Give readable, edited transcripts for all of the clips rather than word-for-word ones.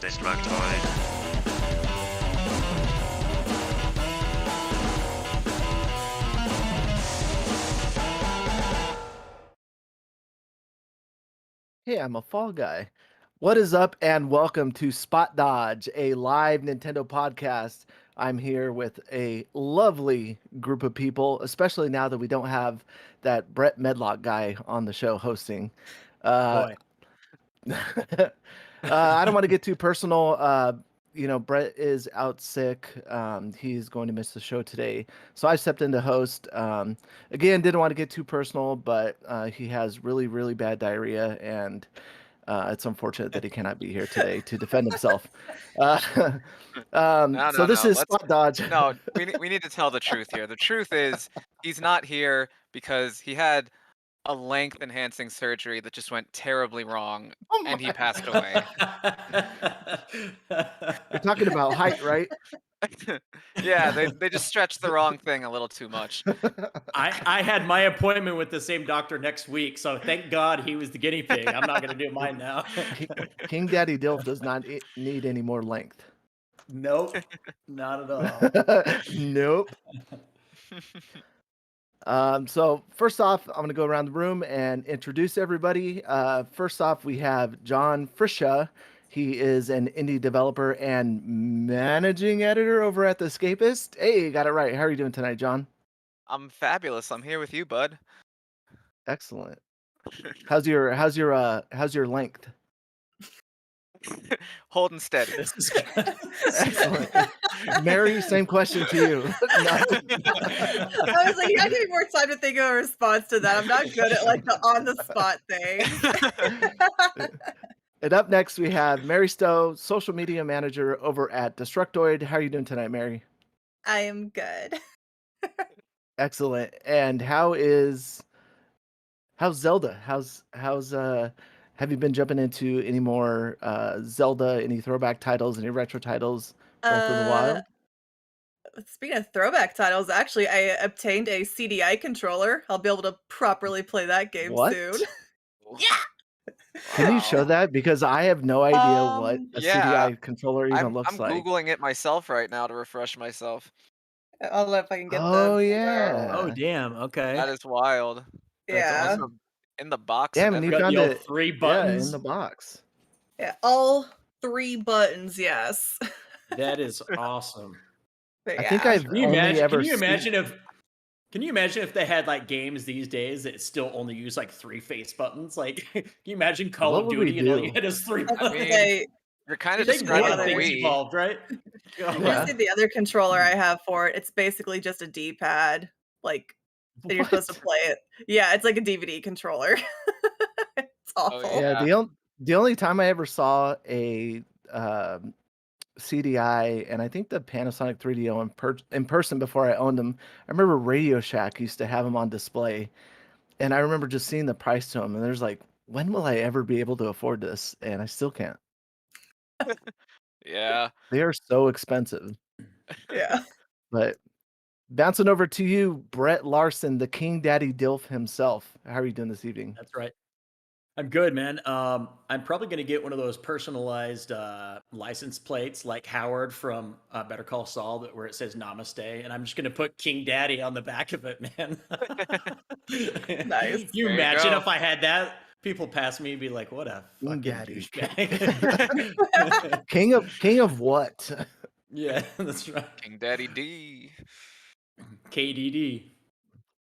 Destructoid. Hey, I'm a fall guy. What is up, and welcome to Spot Dodge, a live Nintendo podcast. I'm here with a lovely group of people, especially now that we don't have that Brett Medlock guy on the show hosting. Boy. I don't want to get too personal. Brett is out sick. He's going to miss the show today. So I stepped in to host. Again, didn't want to get too personal, but he has really, really bad diarrhea, and it's unfortunate that he cannot be here today to defend himself. So this is Spot Dodge. No, we need to tell the truth here. The truth is he's not here because he had a length enhancing surgery that just went terribly wrong, and he passed away. You're talking about height, right? Yeah, they just stretched the wrong thing a little too much. I had my appointment with the same doctor next week, so thank God he was the guinea pig. I'm not going to do mine now. King Daddy Dilf does not need any more length. Nope, not at all. Nope. So first off, I'm going to go around the room and introduce everybody. First off, we have John Frisha. He is an indie developer and managing editor over at The Escapist. Hey, got it right. How are you doing tonight, John? I'm fabulous. I'm here with you, bud. Excellent. How's your length? Holding steady. Excellent. Mary, same question to you. I was like, I need more time to think of a response to that. I'm not good at like the on the spot thing. And up next, we have Mary Stowe, social media manager over at Destructoid. How are you doing tonight, Mary? I am good. Excellent. And how's Zelda? How's have you been jumping into any more Zelda, any throwback titles, any retro titles? Breath of the Wild? Speaking of throwback titles, actually, I obtained a CDI controller. I'll be able to properly play that game soon. Yeah. Can you show that? Because I have no idea what a CDI controller even looks like. I'm Googling it myself right now to refresh myself. I'll know if I can get Oh, yeah. Oh, damn. Okay. That is wild. Yeah. In the box. Damn, and you found it 3 buttons in the box. Yeah, all 3 buttons, yes. That is awesome. But I think I've only ever Can you imagine if they had like games these days that still only use like 3 face buttons? Like, can you imagine Call of Duty and all you had is 3 buttons? You're kind of describing the things Wii. Evolved, right? Yeah. The other controller I have for it, it's basically just a D-pad. Like, you're supposed to play it. Yeah, it's like a DVD controller. It's awful. Oh, yeah, the only time I ever saw a CDI, and I think the Panasonic 3DO in person before I owned them, I remember Radio Shack used to have them on display, and I remember just seeing the price to them, and there's like, when will I ever be able to afford this? And I still can't. Yeah. They are so expensive. Yeah. But bouncing over to you, Brett Larson, the King Daddy Dilf himself. How are you doing this evening? That's right. I'm good, man. I'm probably going to get one of those personalized license plates like Howard from Better Call Saul where it says Namaste, and I'm just going to put King Daddy on the back of it, man. Nice. Can you imagine if I had that? People pass me and be like, what a fucking Daddy. douchebag. King of what? Yeah, that's right. King Daddy D. KDD.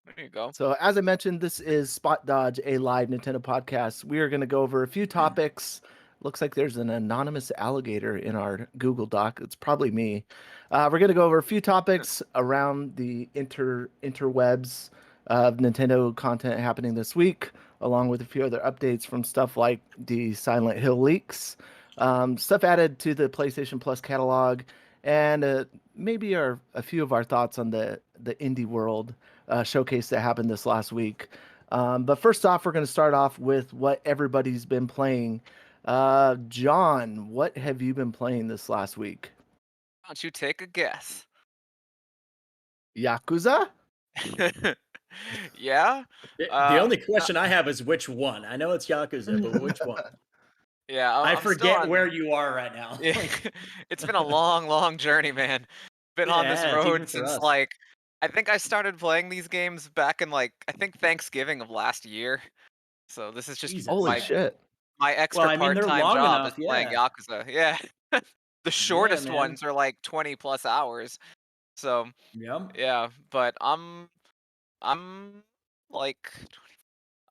There you go. So as I mentioned, this is Spot Dodge, a live Nintendo podcast. We are going to go over a few topics. Looks like there's an anonymous alligator in our Google Doc. It's probably me. We're going to go over a few topics around the interwebs of Nintendo content happening this week, along with a few other updates from stuff like the Silent Hill leaks, stuff added to the PlayStation Plus catalog, and maybe a few of our thoughts on the indie world showcase that happened this last week. But first off, we're going to start off with what everybody's been playing. John, what have you been playing this last week? Why don't you take a guess? Yakuza? Yeah? The only question I have is which one? I know it's Yakuza, but which one? Yeah, I I'm still forget on. where you are right now. Yeah, Like, it's been a long journey, man. Been it on this has, even road for since us. like I think I started playing these games back in like I think Thanksgiving of last year. So this is just Jesus, Holy my man. shit. my Well, extra I mean, they're part-time long job is enough, playing yeah. Yakuza. Yeah. The Yeah, shortest man. ones are like 20 plus hours. So Yep. yeah, but I'm like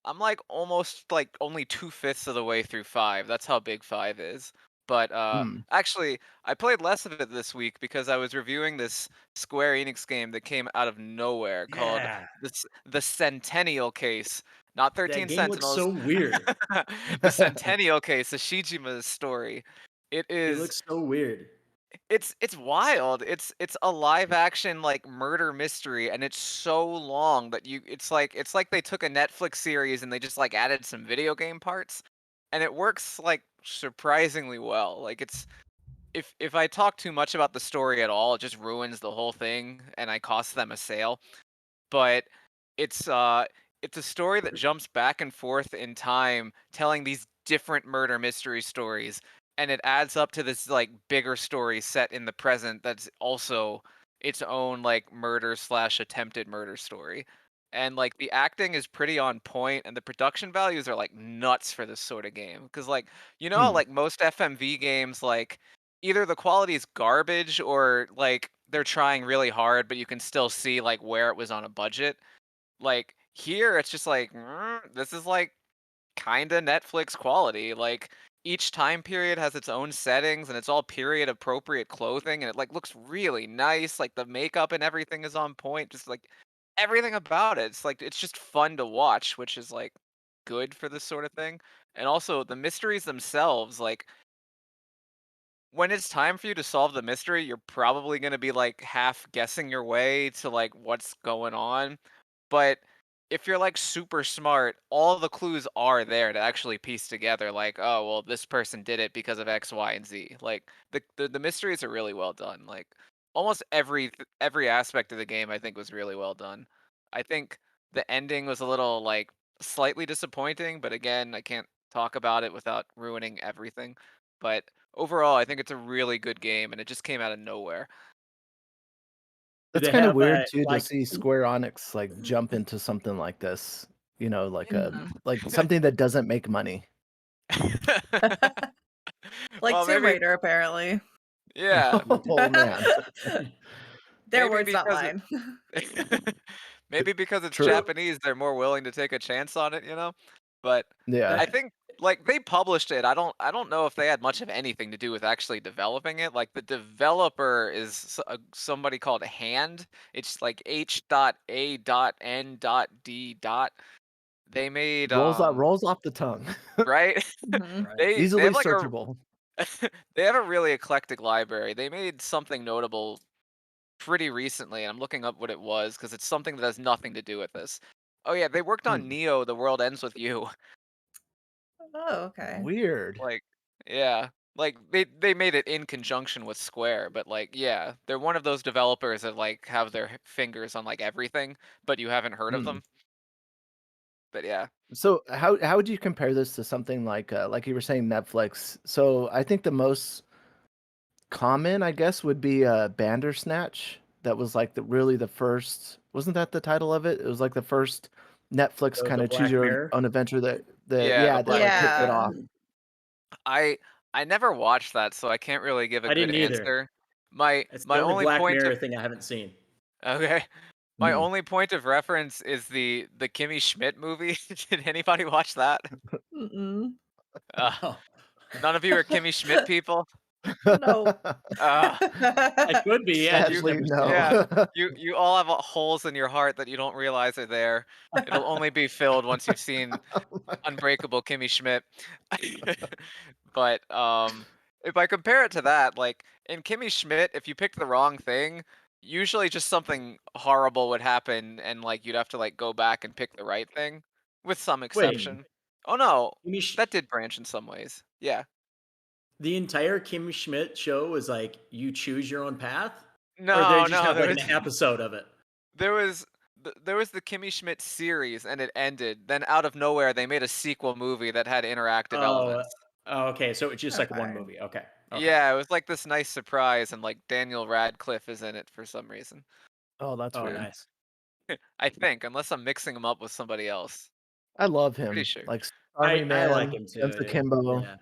I'm like almost like only 2/5 of the way through 5. That's how big 5 is. But Hmm. actually, I played less of it this week because I was reviewing this Square Enix game that came out of nowhere called Yeah. the Centennial Case. Not That 13 game looks Sentinels. so weird. The Centennial Case, the Shijima's story. It It is looks so weird. it's wild. It's a live action like murder mystery and it's so long that it's like they took a Netflix series and they just like added some video game parts and it works like surprisingly well. Like it's if I talk too much about the story at all, it just ruins the whole thing and I cost them a sale. But it's uh it's a story that jumps back and forth in time telling these different murder mystery stories and it adds up to this like bigger story set in the present that's also its own like murder slash attempted murder story. And like the acting is pretty on point and the production values are like nuts for this sort of game because like how, Hmm. like most FMV games, like either the quality is garbage or like they're trying really hard but you can still see like where it was on a budget. Like here it's just like this is like kind of Netflix quality. Like each time period has its own settings and it's all period appropriate clothing and it like looks really nice. Like the makeup and everything is on point. Just like everything about it. It's like it's just fun to watch, which is like good for this sort of thing. And also the mysteries themselves, like when it's time for you to solve the mystery, you're probably going to be like half guessing your way to like what's going on. But if you're like super smart, all the clues are there to actually piece together like, oh, well, this person did it because of X, Y, and Z. Like the mysteries are really well done. Like almost every aspect of the game I think was really well done. I think the ending was a little like slightly disappointing, but again, I can't talk about it without ruining everything. But overall, I think it's a really good game and it just came out of nowhere. Do That's they kind of have weird too to like see Square Enix like jump into something like this. Mhm. Like something that doesn't make money. Like Well, Tomb maybe Raider, apparently. yeah. Oh man. Their Maybe words, not because mine. maybe because it's True. Japanese, they're more willing to take a chance on it. But Yeah. I think like they published it. I don't know if they had much of anything to do with actually developing it. Like the developer is somebody called Hand. It's like H.A.N.D. They made Rolls off the tongue. right? Mhm. right. They Easily have like a searchable. they have a really eclectic library. They made something notable pretty recently, and I'm looking up what it was because it's something that has nothing to do with this. Oh yeah, they worked on Hmm. Neo: The World Ends with You. Oh, okay. Weird. Like, yeah, like they made it in conjunction with Square, but like, yeah, they're one of those developers that like have their fingers on like everything, but you haven't heard of Hmm. them. But yeah, So how would you compare this to something like you were saying Netflix? So I think the most common, I guess, would be Bandersnatch. That was like the first. Wasn't that the title of it? It was like the first Netflix kind The of choose Black your Mirror. own adventure that yeah, the yeah, that Black like Mirror. kicked it Yeah. off. I I never watched that, so I can't really give a I good didn't either. answer. My It's the my only only Black point Mirror of thing I haven't seen. okay. My Mhm. only point of reference is the Kimmy Schmidt movie. Did anybody watch that? Mm-mm. Uh, Oh, none of you are Kimmy Schmidt people. No. Uh, I could be. Yeah, just you Sadly, never no. seen it. yeah, you all have holes in your heart that you don't realize are there. It'll only be filled once you've seen Oh my Unbreakable Kimmy Schmidt. But if I compare it to that, like in Kimmy Schmidt, if you picked the wrong thing, usually just something horrible would happen and like you'd have to like go back and pick the right thing with some Wait, Hmm. exception. Oh no, Kimmy Sch- that did branch in some ways. Yeah. the entire Kimmy Schmidt show is like you choose your own path, or they No, just no, have there like was an episode of it. there was there was the Kimmy Schmidt series and it ended. Then out of nowhere they made a sequel movie that had interactive Oh, elements. Oh, okay, so it's just like one Okay. movie. Okay. Okay. Yeah, it was like this nice surprise, and like Daniel Radcliffe is in it for some reason. Oh, that's Oh, weird. nice. I think, unless I'm mixing him up with somebody else. I love Pretty him. sure. Like Army I like Man, him Guns too. Yeah. Akimbo, Yeah.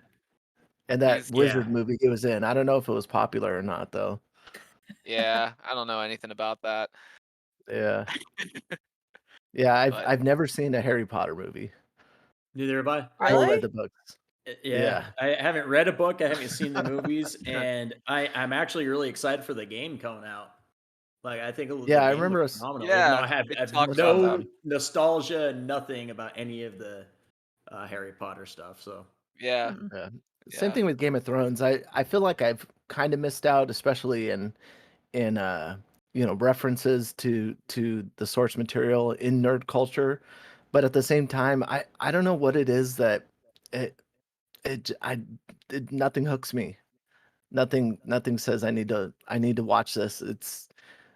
and that He's Yeah. Wizard movie he was in. I don't know if it was popular or not though. yeah, I don't know anything about that. Yeah. Yeah, But I've never seen a Harry Potter movie Neither have I. or read Really? the books. Yeah, Yeah. I haven't read a book. I haven't seen the movies, and I'm actually really excited for the game coming out. Like, I think the Yeah, I game remember looks us phenomenal, even though yeah, we I've talked about that. no nostalgia, nothing about any of the Harry Potter stuff. So Yeah, Hmm. yeah. Same yeah. thing with Game of Thrones. I feel like I've kind of missed out, especially in references to the source material in nerd culture. But at the same time, I don't know what it is that it it I nothing hooks me. Nothing says I need to watch this.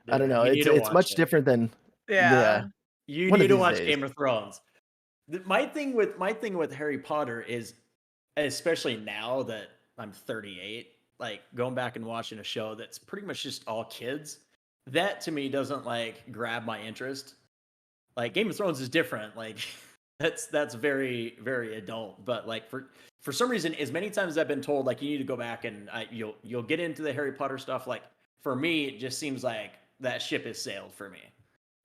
I don't yeah, know. you need to It's watch much it. different than yeah, Yeah. You one need of to these watch days. Game of Thrones. My thing with Harry Potter is, especially now that I'm 38, like going back and watching a show that's pretty much just all kids, that to me doesn't like grab my interest. Like Game of Thrones is different. Like that's very very adult. But like for some reason, as many times as I've been told like you need to go back and you'll get into the Harry Potter stuff. Like for me, it just seems like that ship has sailed for me.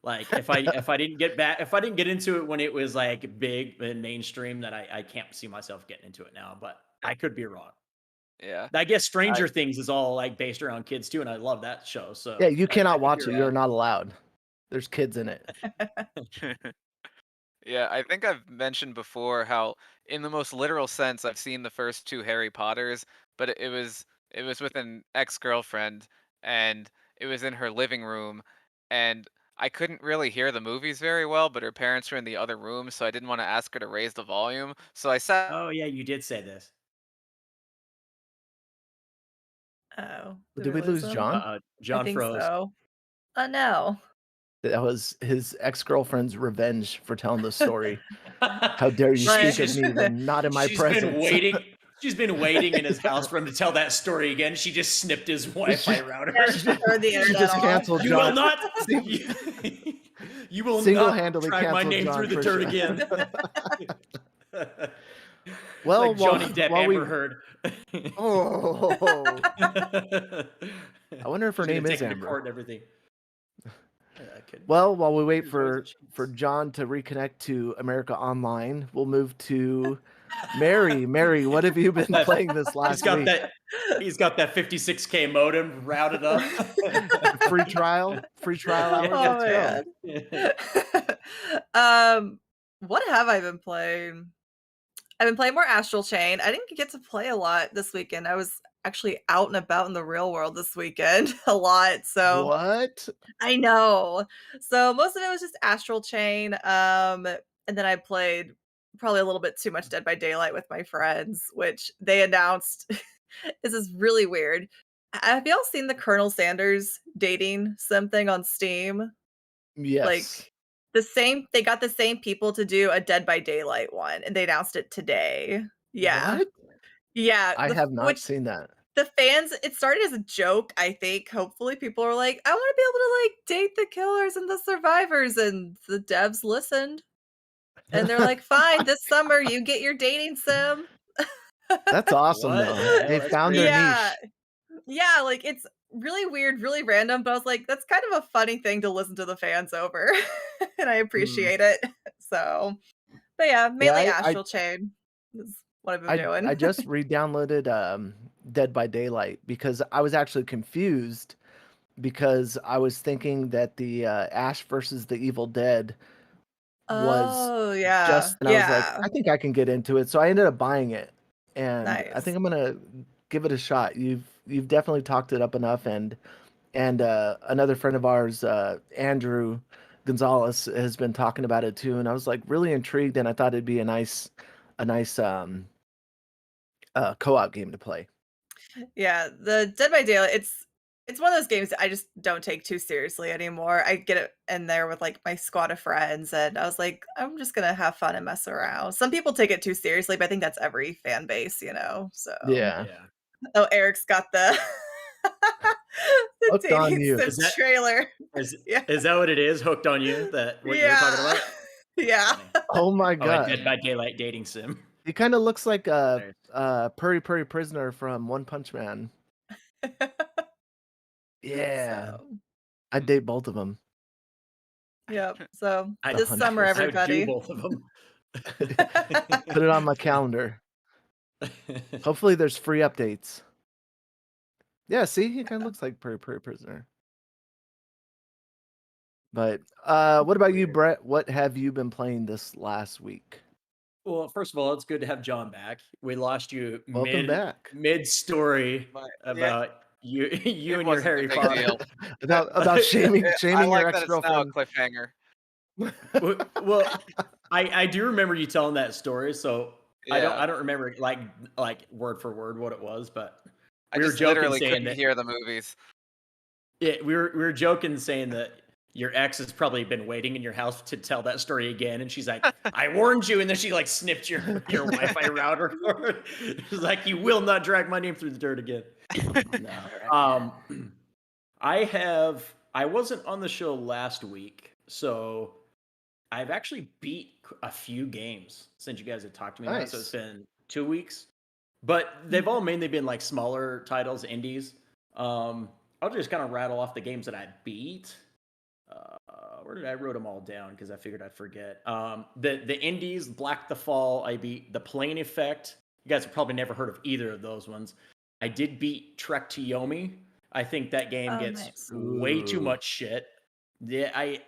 Like if I didn't get into it when it was like big and mainstream, then I can't see myself getting into it now. But I could be wrong. Yeah. I guess I Stranger Things is all like based around kids too, and I love that show. Yeah, So you I cannot think watch you're it. You're right. not allowed. There's kids in it. Yeah, I think I've mentioned before how in the most literal sense I've seen the first two Harry Potters, but it was with an ex-girlfriend and it was in her living room and I couldn't really hear the movies very well, but her parents were in the other room, so I didn't want to ask her to raise the volume. So I sat Oh yeah, you did say this. Oh, did Did we we lose lose him? John? I John think froze. so. No. That was his ex-girlfriend's revenge for telling the story. How dare you she's Right. speak of just me when not in my she's been presence? waiting. She's been waiting in his house for him to tell that story again. She just snipped his Wi-Fi she, Yeah, router. she just turned the she internet just off. canceled You will John. not. Sing- You will not Single-handedly drag my canceled name through John the for dirt sure. again. Well, Like Johnny Depp, while we Amber Heard. oh, I wonder if her She's gonna name take is him to Amber. court and everything. Yeah, Well, while we wait there's always a for chance. John to reconnect to America Online, we'll move to Mary. Mary, what have you been That- playing this He's last got week? that. He's got that 56K modem routed up. Free trial hours. Oh Let's go. man. What have I been playing? I've been playing more Astral Chain. I didn't get to play a lot this weekend. I was actually out and about in the real world this weekend a lot. So What? I know. So most of it was just Astral Chain. And then I played probably a little bit too much Dead by Daylight with my friends, which they announced. This is really weird. Have y'all seen the Colonel Sanders dating something on Steam? Yes. Like they got the same people to do a Dead by Daylight one, and they announced it today. Yeah. What? Yeah, I have not seen that. the fans it started as a joke, I think. Hopefully people are like, "I wanna be able to, like, date the killers and the survivors," and the devs listened, and they're like, "Fine, this summer you get your dating sim." That's awesome What though. the hell? They That's found their crazy. Yeah. niche. Yeah, like, it's really weird, really random, but I was like, "That's kind of a funny thing to listen to the fans over," and I Mm. appreciate it. So, but yeah, Yeah, mainly Astral Chain is what I've been doing. I just re-downloaded Dead by Daylight because I was actually confused because I was thinking that the Ash versus the Evil Dead was Oh, yeah. and I was like, Yeah. I think I can get into it. So I ended up buying it, and I Nice. think I'm gonna give it a shot. You've definitely talked it up enough, and another friend of ours, Andrew Gonzalez, has been talking about it too, and I was like really intrigued, and I thought it'd be a nice co-op game to play. Yeah, the Dead by Daylight, It's one of those games that I just don't take too seriously anymore. I get it in there with, like, my squad of friends, and I was like, "I'm just gonna have fun and mess around." Some people take it too seriously, but I think that's every fan base, so Yeah. Yeah. Oh, Eric's got the the Hooked on dating you. sim Is that trailer. is Yeah. is that what it is? Hooked on You? That what you're talking Yeah. about? Yeah. Funny. Oh my Oh, a god. Dead by Daylight dating sim. He kind of looks like a Nice. Purry Purry Prisoner from One Punch Man. Yeah. So, I'd date both of them. yep. So, I The this summer, Huntress. I would do everybody. both of them. Put it on my calendar. Hopefully there's free updates. Yeah, see, he kind of looks like Purry Purry Prisoner. But what about you, Weird. Brett? What have you been playing this last week? Well, first of all, it's good to have John back. We lost you Welcome back. mid story But yeah, about you you it and your wasn't a Harry big Potter. deal. About shaming I your like that it's now a ex-girlfriend. cliffhanger. Well, I do remember you telling that story, so I Yeah, don't remember like word for word what it was, but I we were just joking literally saying couldn't that hear the movies. yeah, we were joking saying that your ex has probably been waiting in your house to tell that story again, and she's like, "I warned you," and then she like snipped your Wi-Fi router cord. She's like, "You will not drag my name through the dirt again." No. I wasn't on the show last week, so I've actually beat a few games since you guys had talked to me last. So it's Nice. been 2 weeks, but they've all mainly been like smaller titles, indies. I'll just kind of rattle off the games that I beat. Where did I wrote them all down because I figured I'd forget. The indies, Black the Fall, I beat. The Plane Effect. You guys have probably never heard of either of those ones. I did beat Trek to Yomi. I think that game Oh, gets nice. way too Ooh. much shit. Yeah, I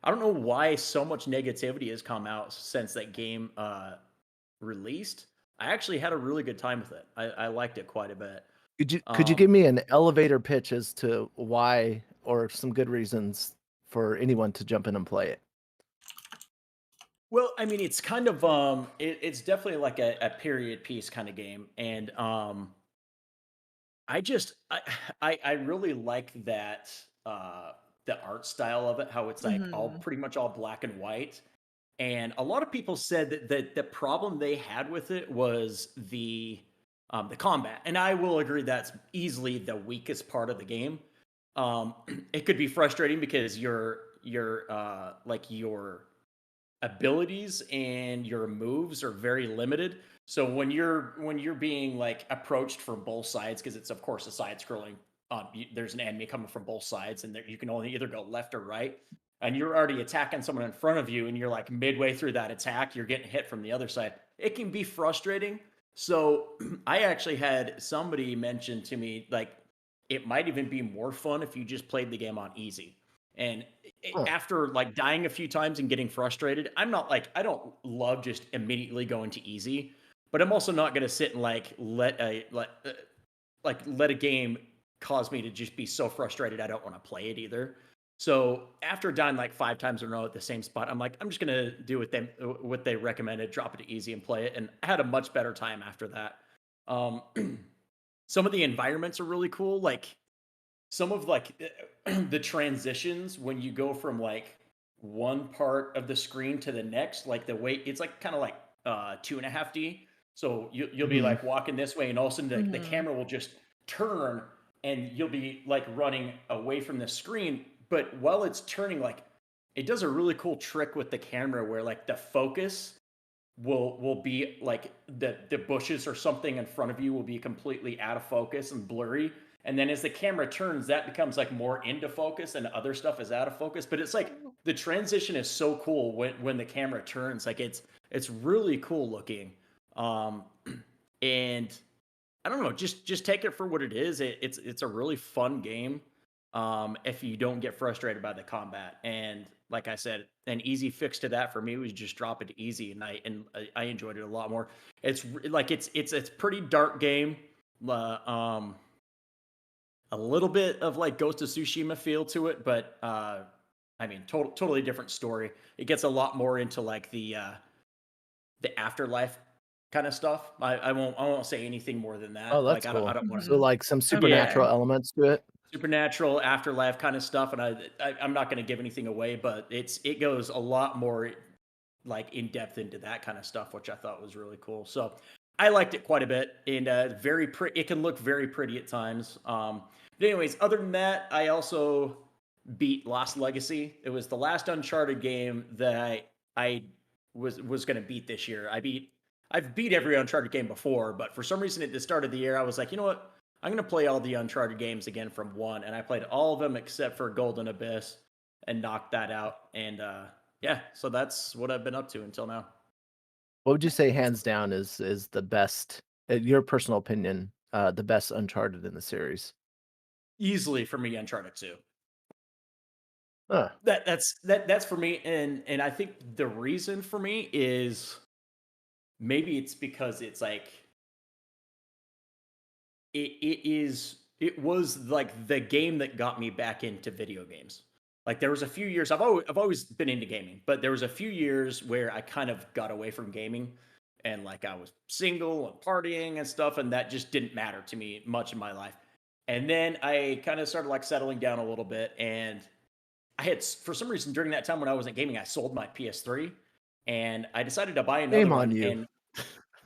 don't know why so much negativity has come out since that game released. I actually had a really good time with it. I liked it quite a bit. Could you give me an elevator pitch as to why, or some good reasons for anyone to jump in and play it? Well, I mean, it's kind of it's definitely like a period piece kind of game, and I just I really like that the art style of it, how it's like all Mhm. pretty much all black and white. And a lot of people said that the problem they had with it was the combat, and I will agree that's easily the weakest part of the game. It could be frustrating because your abilities and your moves are very limited. So when you're being like approached from both sides, because it's of course a side scrolling, there's an enemy coming from both sides, and you can only either go left or right. And you're already attacking someone in front of you, and you're like midway through that attack, you're getting hit from the other side. It can be frustrating. So I actually had somebody mention to me like it might even be more fun if you just played the game on easy. And Huh. after like dying a few times and getting frustrated, I'm not like I don't love just immediately going to easy, but I'm also not going to sit and like let a game cause me to just be so frustrated I don't want to play it either. So after dying like 5 times in a row at the same spot, I'm like I'm just going to do what they recommended, drop it to easy and play it, and I had a much better time after that. Um, some of the environments are really cool, like some of like the transitions when you go from like one part of the screen to the next, like the way it's like kind of like 2.5D. So you'll be Mhm. like walking this way, and all of a sudden the Mhm. camera will just turn, and you'll be like running away from the screen. But while it's turning, like it does a really cool trick with the camera where like the focus will be like the bushes or something in front of you will be completely out of focus and blurry, and then as the camera turns that becomes like more into focus and other stuff is out of focus, but it's like the transition is so cool when the camera turns, like it's really cool looking. um and I don't know, just take it for what it is. It's a really fun game. If you don't get frustrated by the combat, and like I said, an easy fix to that for me was just drop it to easy, and I enjoyed it a lot more. Like it's pretty dark game. Um, a little bit of like Ghost of Tsushima feel to it, but I mean, totally different story. It gets a lot more into like the afterlife kind of stuff. I won't say anything more than Oh, that. Like that's I cool. don't want to. So Mhm. like some Yeah, supernatural Okay. elements to it. supernatural afterlife kind of stuff, and I'm not going to give anything away, but it goes a lot more like in depth into that kind of stuff, which I thought was really cool. So I liked it quite a bit, and very pretty. It can look very pretty at times. But anyways, other than that, I also beat Lost Legacy. It was the last Uncharted game that I was going to beat this year. I've beat every Uncharted game before, but for some reason at the start of the year, I was like, you know what? I'm going to play all the Uncharted games again from one, and I played all of them except for Golden Abyss and knocked that out. And yeah, so that's what I've been up to until now. What would you say, hands down, is the best, your personal opinion, the best Uncharted in the series? Easily for me, Uncharted 2. Huh. That's for me, and I think the reason for me is maybe it's because it's like it was like the game that got me back into video games. Like there was a few years I've always been into gaming, but there was a few years where I kind of got away from gaming, and like I was single and partying and stuff, and that just didn't matter to me much in my life. And then I kind of started like settling down a little bit, and I had, for some reason, during that time when I wasn't gaming, I sold my PS3, and I decided to buy another Shame on one. you. And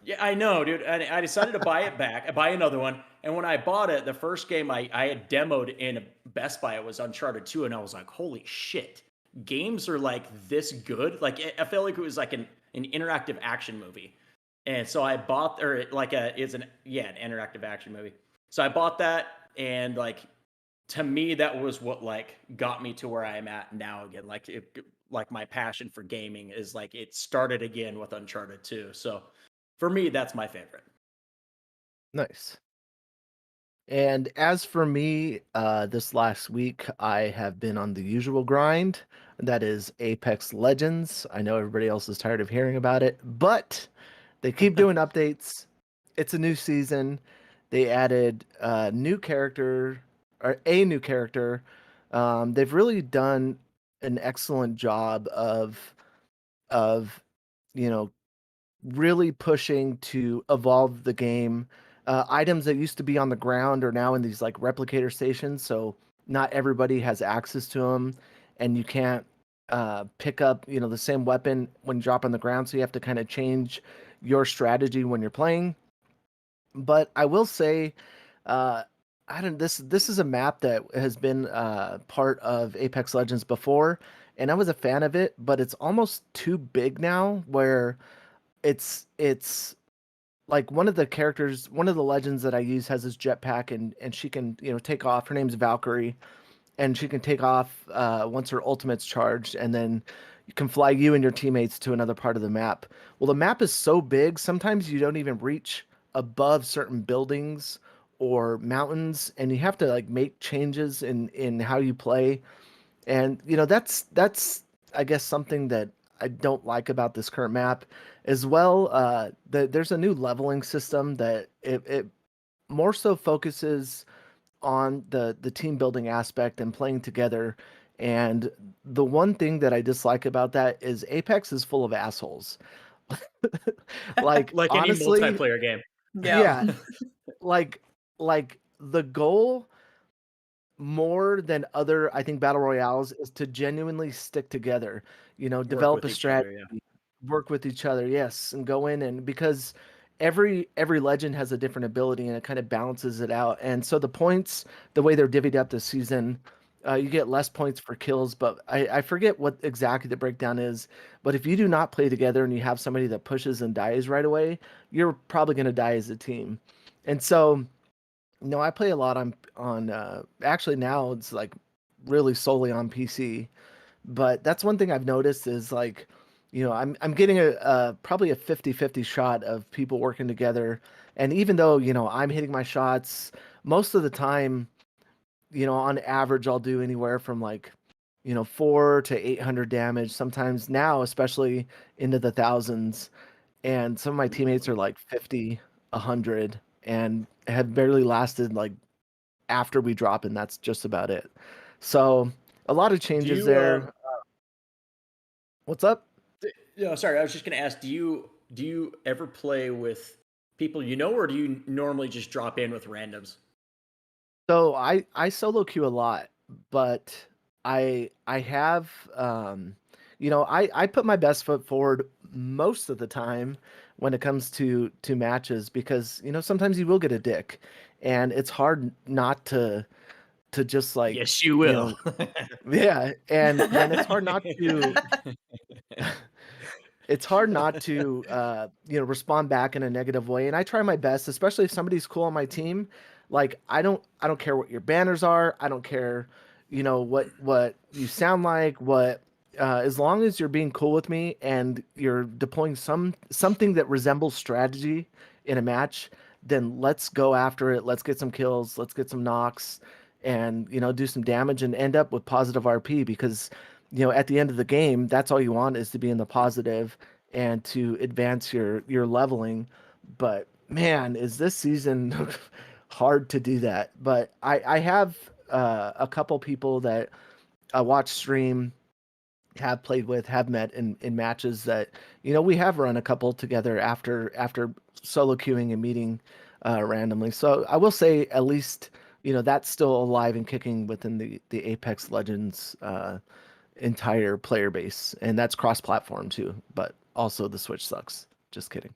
yeah, I know, dude. And I decided to buy it back. I buy another one, and when I bought it, the first game I had demoed in a Best Buy, it was Uncharted 2, and I was like, holy shit, games are like this good. Like I felt like it was like an interactive action movie, and so I bought, or like an interactive action movie. So I bought that, and like to me that was what like got me to where I am at now again. Like like my passion for gaming is like it started again with Uncharted 2. So for me, that's my favorite. Nice. And as for me, this last week, I have been on the usual grind. That is Apex Legends. I know everybody else is tired of hearing about it, but they keep doing updates. It's a new season. They added a new character, or a new character. They've really done an excellent job of you know really pushing to evolve the game. Items that used to be on the ground are now in these like replicator stations, so not everybody has access to them, and you can't pick up the same weapon when you drop on the ground. So you have to kind of change your strategy when you're playing. But I will say, uh, I don't. This is a map that has been part of Apex Legends before, and I was a fan of it. But it's almost too big now, where it's like one of the legends that I use has this jetpack, and she can take off. Her name's Valkyrie, and she can take off once her ultimate's charged, and then you can fly you and your teammates to another part of the map. Well, the map is so big, sometimes you don't even reach above certain buildings or mountains, and you have to like make changes in how you play. And that's I guess something that I don't like about this current map as well. There's a new leveling system that it more so focuses on the team building aspect and playing together. And the one thing that I dislike about that is Apex is full of assholes. Like Like any honestly, multiplayer game. Yeah. yeah, like like the goal more than other, I think, battle royales is to genuinely stick together, Work develop with a each other, strategy, yeah. work with each other, yes, and go in, and because every legend has a different ability and it kind of balances it out. And so the points, the way they're divvied up this season, you get less points for kills, but I forget what exactly the breakdown is. But if you do not play together and you have somebody that pushes and dies right away, you're probably going to die as a team. And so no, I play a lot on actually now it's like really solely on PC. But that's one thing I've noticed is like, I'm getting a probably a 50-50 shot of people working together. And even though, I'm hitting my shots most of the time, on average I'll do anywhere from like, 4 to 800 damage, sometimes now especially into the thousands. And some of my teammates are like 50, 100 and have barely lasted like after we drop, and that's just about it. So a lot of Do changes you there. What's up? no, sorry, I was just gonna ask, do you ever play with people you know, or do you normally just drop in with randoms? So I solo queue a lot, but I have I put my best foot forward most of the time when it comes to matches because sometimes you will get a dick, and it's hard not to just like Yes, you you will. know yeah, and it's hard not to it's hard not to respond back in a negative way, and I try my best, especially if somebody's cool on my team. Like I don't care what your banners are, I don't care what you sound like, what as long as you're being cool with me and you're deploying something that resembles strategy in a match, then let's go after it, let's get some kills, let's get some knocks, and do some damage and end up with positive RP, because at the end of the game, that's all you want, is to be in the positive and to advance your leveling. But man, is this season hard to do that. But I have a couple people that I watch stream, have played with, have met in matches that we have run a couple together after solo queuing and meeting randomly. So I will say, at least that's still alive and kicking within the Apex Legends entire player base, and that's cross-platform too. But also the Switch sucks. Just kidding.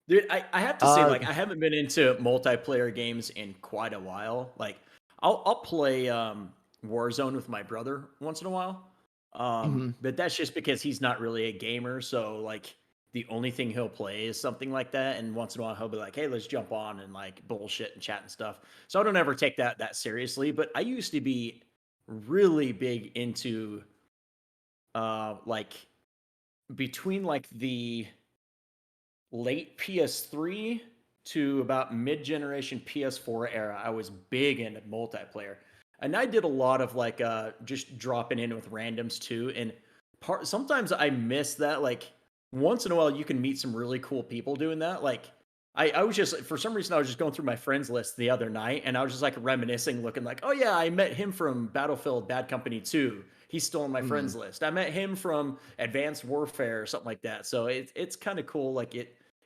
Dude, I have to say, Uh, like, I haven't been into multiplayer games in quite a while. Like, I'll play Warzone with my brother once in a while. mhm. But that's just because he's not really a gamer, so like the only thing he'll play is something like that. And once in a while he'll be like, "Hey, let's jump on and like bullshit and chat and stuff." So I don't ever take that seriously. But I used to be really big into like between like the late PS3 to about mid-generation PS4 era, I was big into multiplayer. And I did a lot of like just dropping in with randoms too. And sometimes I miss that. Like once in a while you can meet some really cool people doing that. Like I was just, for some reason I was just going through my friends list the other night and I was just like reminiscing, looking like, oh yeah, I met him from Battlefield Bad Company 2. He's still on my Mhm. friends list. I met him from Advanced Warfare or something like that. So it's kind of cool. Like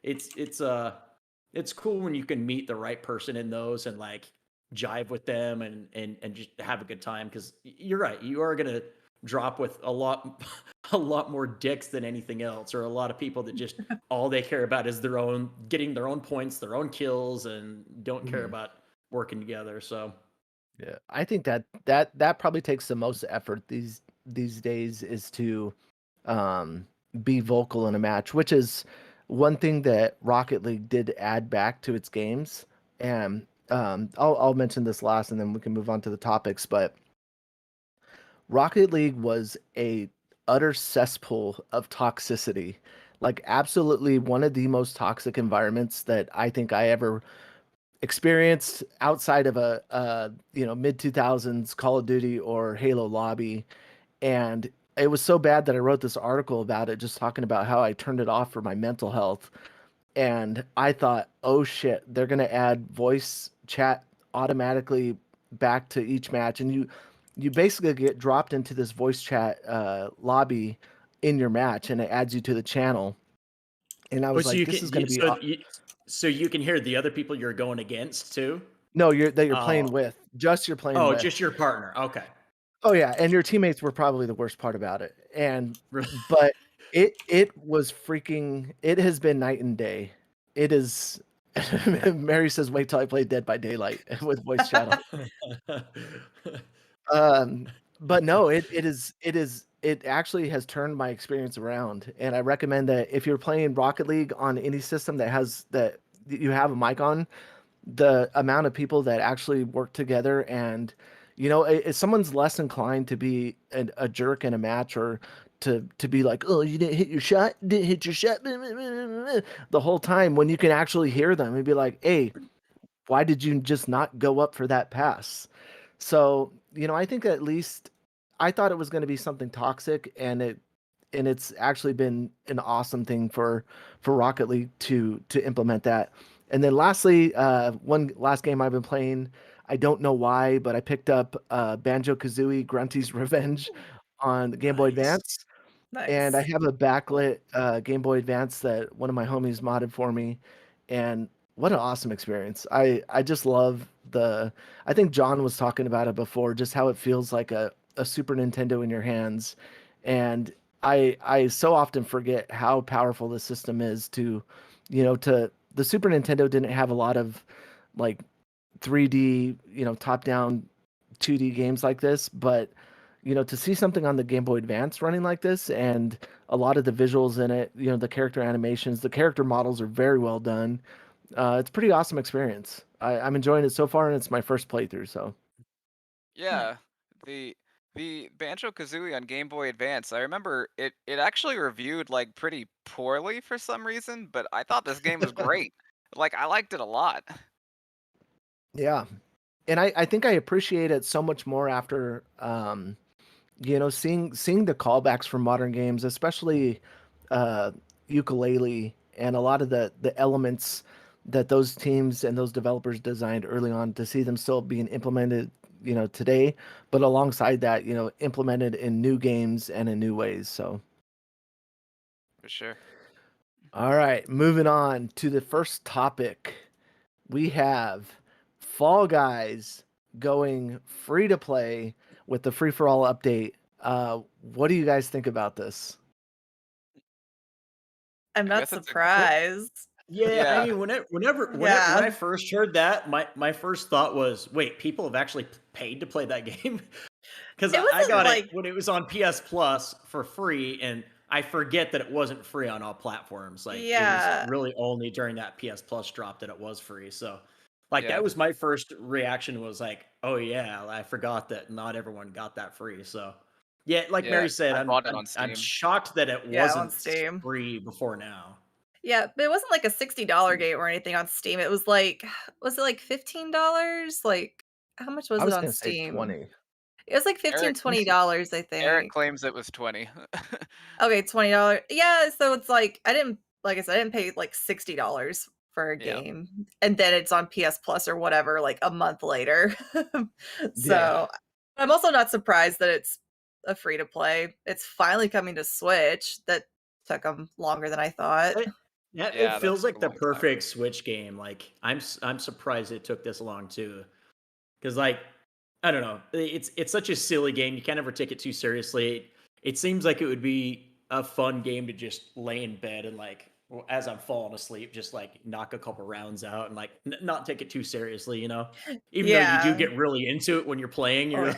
it's cool when you can meet the right person in those and like jive with them and just have a good time, because you're right, you are gonna drop with a lot a lot more dicks than anything else, or a lot of people that just all they care about is their own, getting their own points, their own kills, and don't care Mhm. about working together. So Yeah, I think that probably takes the most effort these days, is to um, be vocal in a match, which is one thing that Rocket League did add back to its games. And I'll mention this last, and then we can move on to the topics. But Rocket League was a utter cesspool of toxicity, like absolutely one of the most toxic environments that I think I ever experienced outside of a mid 2000s Call of Duty or Halo lobby. And it was so bad that I wrote this article about it, just talking about how I turned it off for my mental health. And I thought, oh shit, they're gonna add voice chat automatically back to each match, and you basically get dropped into this voice chat lobby in your match, and it adds you to the channel. And I oh, was so like, you this can is gonna be so you can hear the other people you're going against too. no, you're Oh, playing with, just you're playing oh, with. just your partner. Okay. Oh yeah, and your teammates were probably the worst part about it. And Really? but it was freaking, it has been night and day. It is Mary says, wait till I play Dead by Daylight with voice chat on. Um but no, it actually has turned my experience around. And I recommend that if you're playing Rocket League on any system that you have a mic on, the amount of people that actually work together, and if someone's less inclined to be a jerk in a match, or to be like, oh, you didn't hit your shot, didn't hit your shot the whole time, when you can actually hear them and be like, hey, why did you just not go up for that pass? So I think at least I thought it was going to be something toxic, and it's actually been an awesome thing for Rocket League to implement that. And then lastly, one last game I've been playing, I don't know why, but I picked up Banjo-Kazooie Grunty's Revenge on the Game Boy Nice. Advance. And I Nice. have a backlit Game Boy Advance that one of my homies modded for me. And What an awesome experience. I just love I think John was talking about it before, just how it feels like a Super Nintendo in your hands. And I so often forget how powerful the system is to the Super Nintendo didn't have a lot of like 3D, top down 2D games like this, but to see something on the Game Boy Advance running like this and a lot of the visuals in it, the character animations, the character models are very well done. It's a pretty awesome experience. I'm enjoying it so far, and it's my first playthrough. So Yeah, the the BanjoKazooie on Game Boy Advance. I remember it actually reviewed like pretty poorly for some reason, but I thought this game was great. Like I liked it a lot. yeah, and I think I appreciate it so much more after seeing the callbacks from modern games, especially uh, ukulele and a lot of the elements that those teams and those developers designed early on to see them still being implemented, today, but alongside that, implemented in new games and in new ways. So, For sure. all right, moving on to the first topic. We have Fall Guys going free to play with the free for all update. What do you guys think about this? I'm I not guess it's a surprised. Yeah, I yeah. mean, whenever when Yeah. I first heard that, my first thought was, wait, people have actually paid to play that game? Because It I wasn't got it like when it was on PS Plus for free, and I forget that it wasn't free on all platforms. Like it was yeah. really only during that PS Plus drop that it was free. So, like Yeah. that was my first reaction was like, oh yeah, I forgot that not everyone got that free. So, yeah, like Yeah. Mary said, I I'm bought it I'm, on I'm Steam. shocked that it Yeah, on wasn't Steam. free before now. Yeah, but it wasn't like a $60 game or anything on Steam. It was like was it like $15? Like how much was I it was on gonna say Steam? 20. It was like 15, Eric $20, I Eric think. claims it was 20. Okay, $20. Yeah, so it's like I didn't like I said, I didn't pay like $60 for a Yeah. game. And then it's on PS Plus or whatever like a month later. Yeah. So I'm also not surprised that it's a free to play. It's finally coming to Switch. That took them longer than I thought. Yeah, it Yeah, that feels took like a the long time. perfect Switch game. Like I'm surprised it took this long too, because like I don't know, it's such a silly game. You can't ever take it too seriously. It seems like it would be a fun game to just lay in bed and like as I'm falling asleep, just like knock a couple rounds out and like not take it too seriously. Even though you do Yeah. get really into it when you're playing, Oh, you're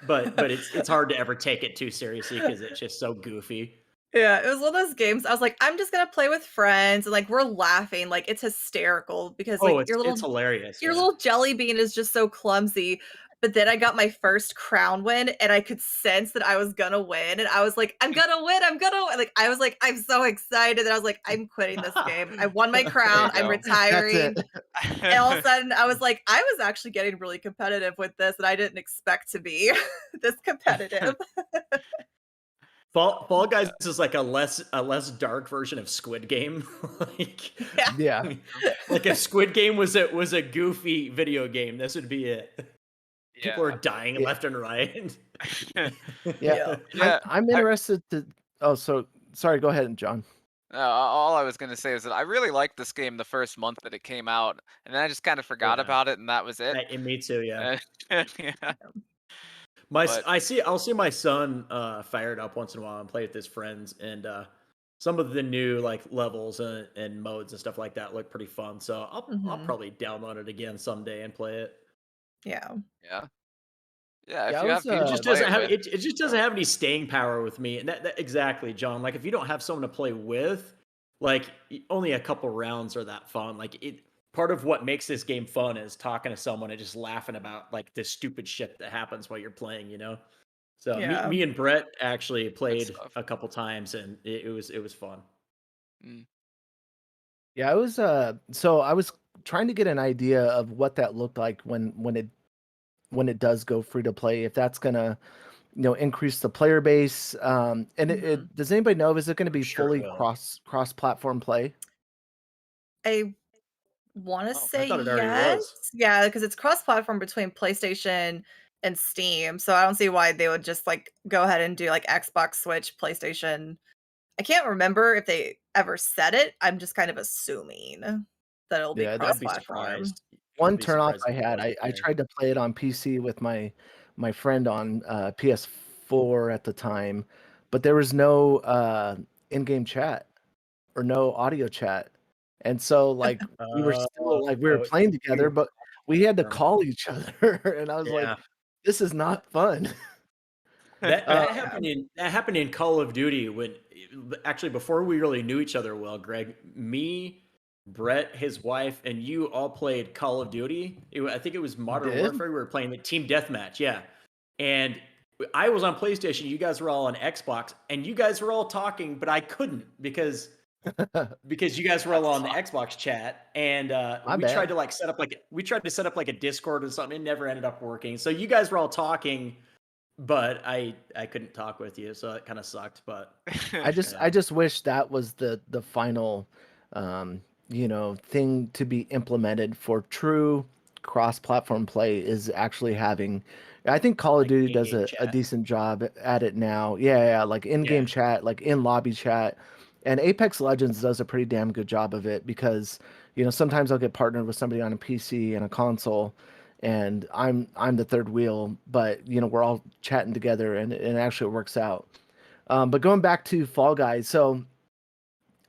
but it's hard to ever take it too seriously because it's just so goofy. yeah, it was one of those games, I was like, "I'm just gonna play with friends," and, like, we're laughing, like, it's hysterical because, Oh, like, it's hilarious. your Yeah. little jelly bean is just so clumsy, but then I got my first crown win, and I could sense that I was gonna win, and I was like, "I'm gonna win, I'm gonna win," like, I was like, I'm so excited, and I was like, "I'm quitting this game. I won my There crown, you I'm go. That's it. retiring," and all of a sudden, I was like, I was actually getting really competitive with this, and I didn't expect to be this competitive. Fall Guys is like a less dark version of Squid Game. like, Yeah. Yeah. like if Squid Game was a goofy video game, this would be it. People are Yeah. dying Yeah. left and right. Yeah. Yeah. Yeah. I'm interested to. Oh, so sorry. Go ahead, John. All I was gonna say is that I really liked this game the first month that it came out, and then I just kind of forgot Yeah, about it, and that was it. and me too. Yeah, Yeah. But I'll see my son fired up once in a while and play with his friends, and some of the new like levels and modes and stuff like that look pretty fun. So I'll Mhm. probably download it again someday and play it. Yeah. yeah, yeah. If Yeah, I you was have It people to just play doesn't it have with, it just doesn't have any staying power with me. And that exactly, John. Like if you don't have someone to play with, like only a couple rounds are that fun. Like it part of what makes this game fun is talking to someone and just laughing about like the stupid shit that happens while you're playing. So me Yeah. me and Brett actually good played stuff. a couple times and it was fun. Mm. Yeah, I was trying to get an idea of what that looked like when it does go free to play. If that's gonna increase the player base. And Mhm. does anybody know, is it going to be Sure it fully will. cross platform play? I wanna Oh, I say thought it already yes. was. Yeah, because it's cross-platform between PlayStation and Steam, so I don't see why they would just, like, go ahead and do, like, Xbox, Switch, PlayStation. I can't remember if they ever said it, I'm just kind of assuming that it'll be Yeah, I'd be cross-platform. surprised. one I'd be turnoff surprised I if it had. I wasn't I there. tried to play it on PC with my friend on PS4 at the time, but there was no in-game chat or no audio chat. And so like we were still like we were Oh, playing you together, were but we had to platform. call each other and I was like, Yeah. this is not fun. That Uh, that happened in Call of Duty when actually before we really knew each other well, Greg, me, Brett, his wife, and you all played Call of Duty. I think it was Modern did? Warfare. We were playing the team deathmatch, yeah. And I was on PlayStation. You guys were all on Xbox, and you guys were all talking, but I couldn't because you guys were all on the Xbox chat, and My we tried bad. to like set up like a Discord or something. It never ended up working. So you guys were all talking, but I couldn't talk with you, so it kind of sucked. But I yeah, just wish that was the final thing to be implemented for true cross-platform play is actually having I think Call of like Duty does in-game a chat. decent job at it now. Yeah, like Yeah, in-game chat, like in lobby chat. And Apex Legends does a pretty damn good job of it because, sometimes I'll get partnered with somebody on a PC and a console and I'm the third wheel, but we're all chatting together and it actually works out. But going back to Fall Guys, so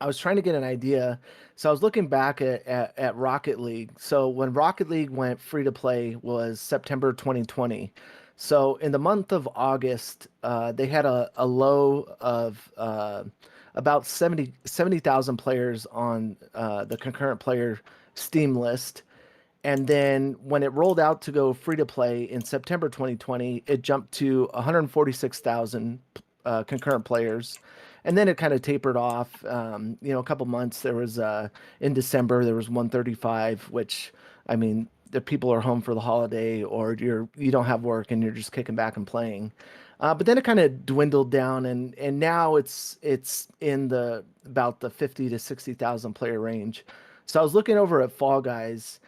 I was trying to get an idea. So I was looking back at Rocket League. So when Rocket League went free to play was September 2020. So in the month of August, they had a low of about 70,000 players on the concurrent player Steam list. And then when it rolled out to go free to play in September 2020, it jumped to 146,000 concurrent players. And then it kind of tapered off. A couple months there was in December there was 135, which I mean the people are home for the holiday or you don't have work and you're just kicking back and playing. But then it kind of dwindled down and now it's in the about the 50 to 60,000 player range. So I was looking over at Fall Guys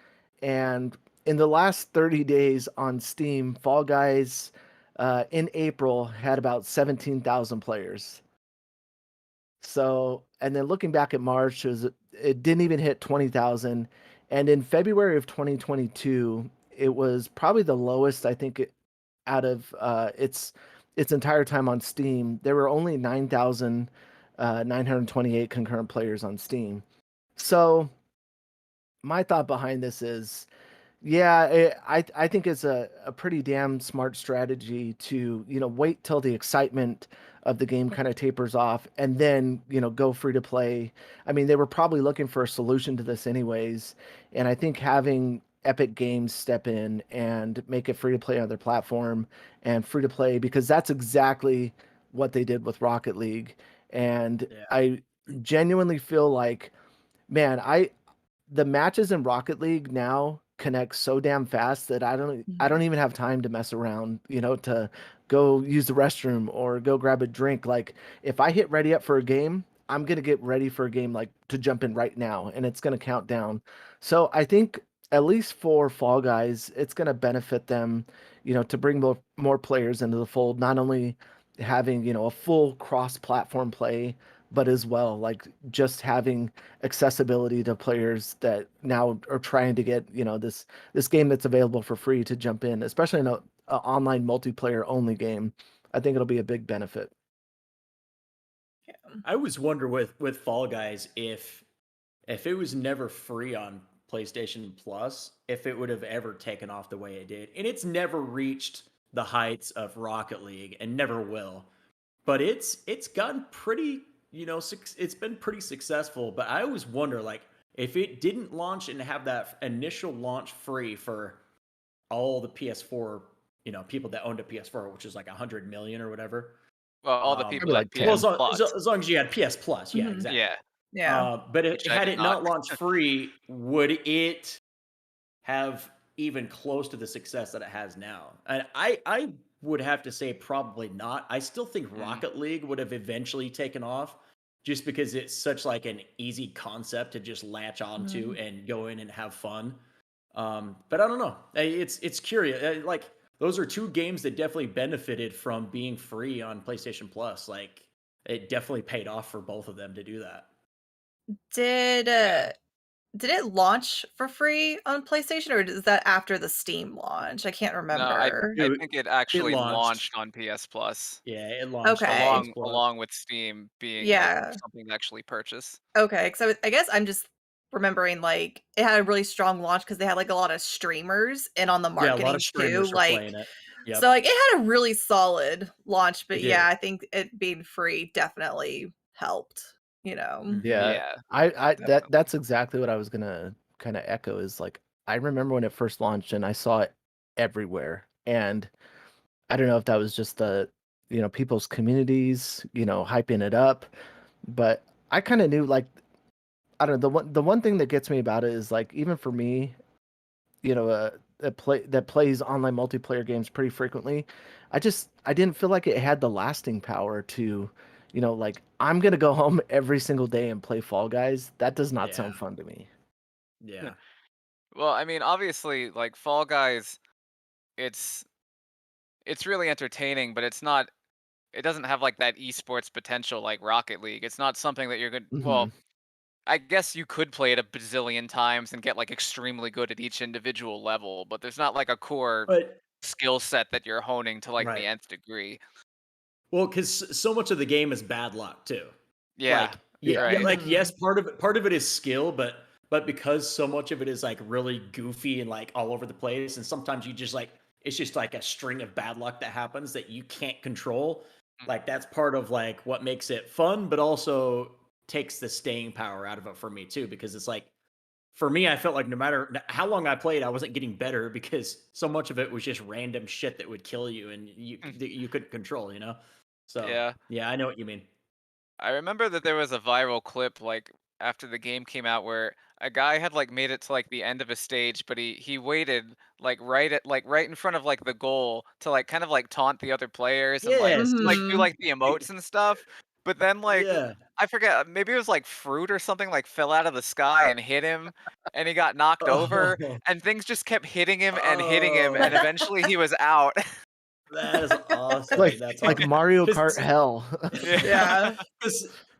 and in the last 30 days on Steam, Fall Guys in April had about 17,000 players. So, and then looking back at March, it didn't even hit 20,000. And in February of 2022, it was probably the lowest, I think, out of its entire time on Steam. There were only 9,928 concurrent players on Steam. So, my thought behind this is yeah, I think it's a pretty damn smart strategy to, wait till the excitement of the game kind of tapers off and then, go free to play. I mean, they were probably looking for a solution to this anyways. And I think having Epic Games step in and make it free to play on their platform and free to play because that's exactly what they did with Rocket League. And yeah. I genuinely feel like, man, the matches in Rocket League now connect so damn fast that I don't even have time to mess around, to go use the restroom or go grab a drink. Like if I hit ready up for a game, I'm going to get ready for a game like to jump in right now and it's going to count down. So I think at least for Fall Guys, it's going to benefit them, to bring more players into the fold, not only having, a full cross-platform play, but as well like just having accessibility to players that now are trying to get this game that's available for free to jump in, especially in a online multiplayer only game. I think it'll be a big benefit. I always wonder with Fall Guys if it was never free on PlayStation Plus, if it would have ever taken off the way it did. And it's never reached the heights of Rocket League and never will. But it's gotten pretty, it's been pretty successful. But I always wonder, like, if it didn't launch and have that initial launch free for all the PS4, people that owned a PS4, which is like 100 million or whatever. Well, all the Probably people that like PS Well, 10. Plus. as long as you had PS Plus, yeah, Mhm. exactly. Yeah, Yeah. But which I had did it not. not launched free, would it have even close to the success that it has now? And I would have to say probably not. I still think Mm. Rocket League would have eventually taken off just because it's such like an easy concept to just latch onto and go in and have fun. But I don't know. It's curious. Like those are two games that definitely benefited from being free on PlayStation Plus. Like it definitely paid off for both of them to do that. Did Yeah. did it launch for free on PlayStation, or is that after the Steam launch? I can't No, I remember. think it actually launched. launched on PS Plus Yeah, it launched on Okay. PS Plus. along with Steam being like Yeah. something to actually purchase. Okay, because I guess I'm just remembering, like, it had a really strong launch because they had, like, a lot of streamers in on the Yeah, a lot marketing of too, streamers were playing like it. Yep, so, like, it had a really solid launch, it but yeah, did. I think it being free definitely helped, Mhm. Yeah, Yeah, that definitely. that's exactly what I was gonna kind of echo. Is like I remember when it first launched and I saw it everywhere, and I don't know if that was just the people's communities hyping it up, but I kind of knew like I don't know the one thing that gets me about it is like even for me, that plays online multiplayer games pretty frequently. I didn't feel like it had the lasting power to, like I'm gonna go home every single day and play Fall Guys. That does not Yeah, sound fun to me. yeah. Well, I mean, obviously, like Fall Guys, it's it's really entertaining, but it's not. It doesn't have like that esports potential like Rocket League. It's not something that you're good. Hmm. Well, I guess you could play it a bazillion times and get like extremely good at each individual level, but there's not like a core But skill set that you're honing to like the right. nth degree. Well, because so much of the game is bad luck too. Yeah, Like, yeah, Yeah. yeah, right. like Mhm. yes, part of it is skill, but because so much of it is like really goofy and like all over the place, and sometimes you just like it's just like a string of bad luck that happens that you can't control. Mm. Like that's part of like what makes it fun, but also takes the staying power out of it for me too, because it's like for me, I felt like no matter how long I played, I wasn't getting better because so much of it was just random shit that would kill you and that you couldn't control, you know? So, Yeah. yeah, I know what you mean. I remember that there was a viral clip like after the game came out where a guy had like made it to like the end of a stage, but he waited like right in front of like the goal to like kind of like taunt the other players and Yes. like do Mhm. like the emotes and stuff. But then like Yeah. I forget, maybe it was like fruit or something like fell out of the sky and hit him and he got knocked over Oh, and things just kept hitting him and oh, eventually he was out. that is awesome. like That's like awesome. Mario Kart hell. Yeah. Yeah.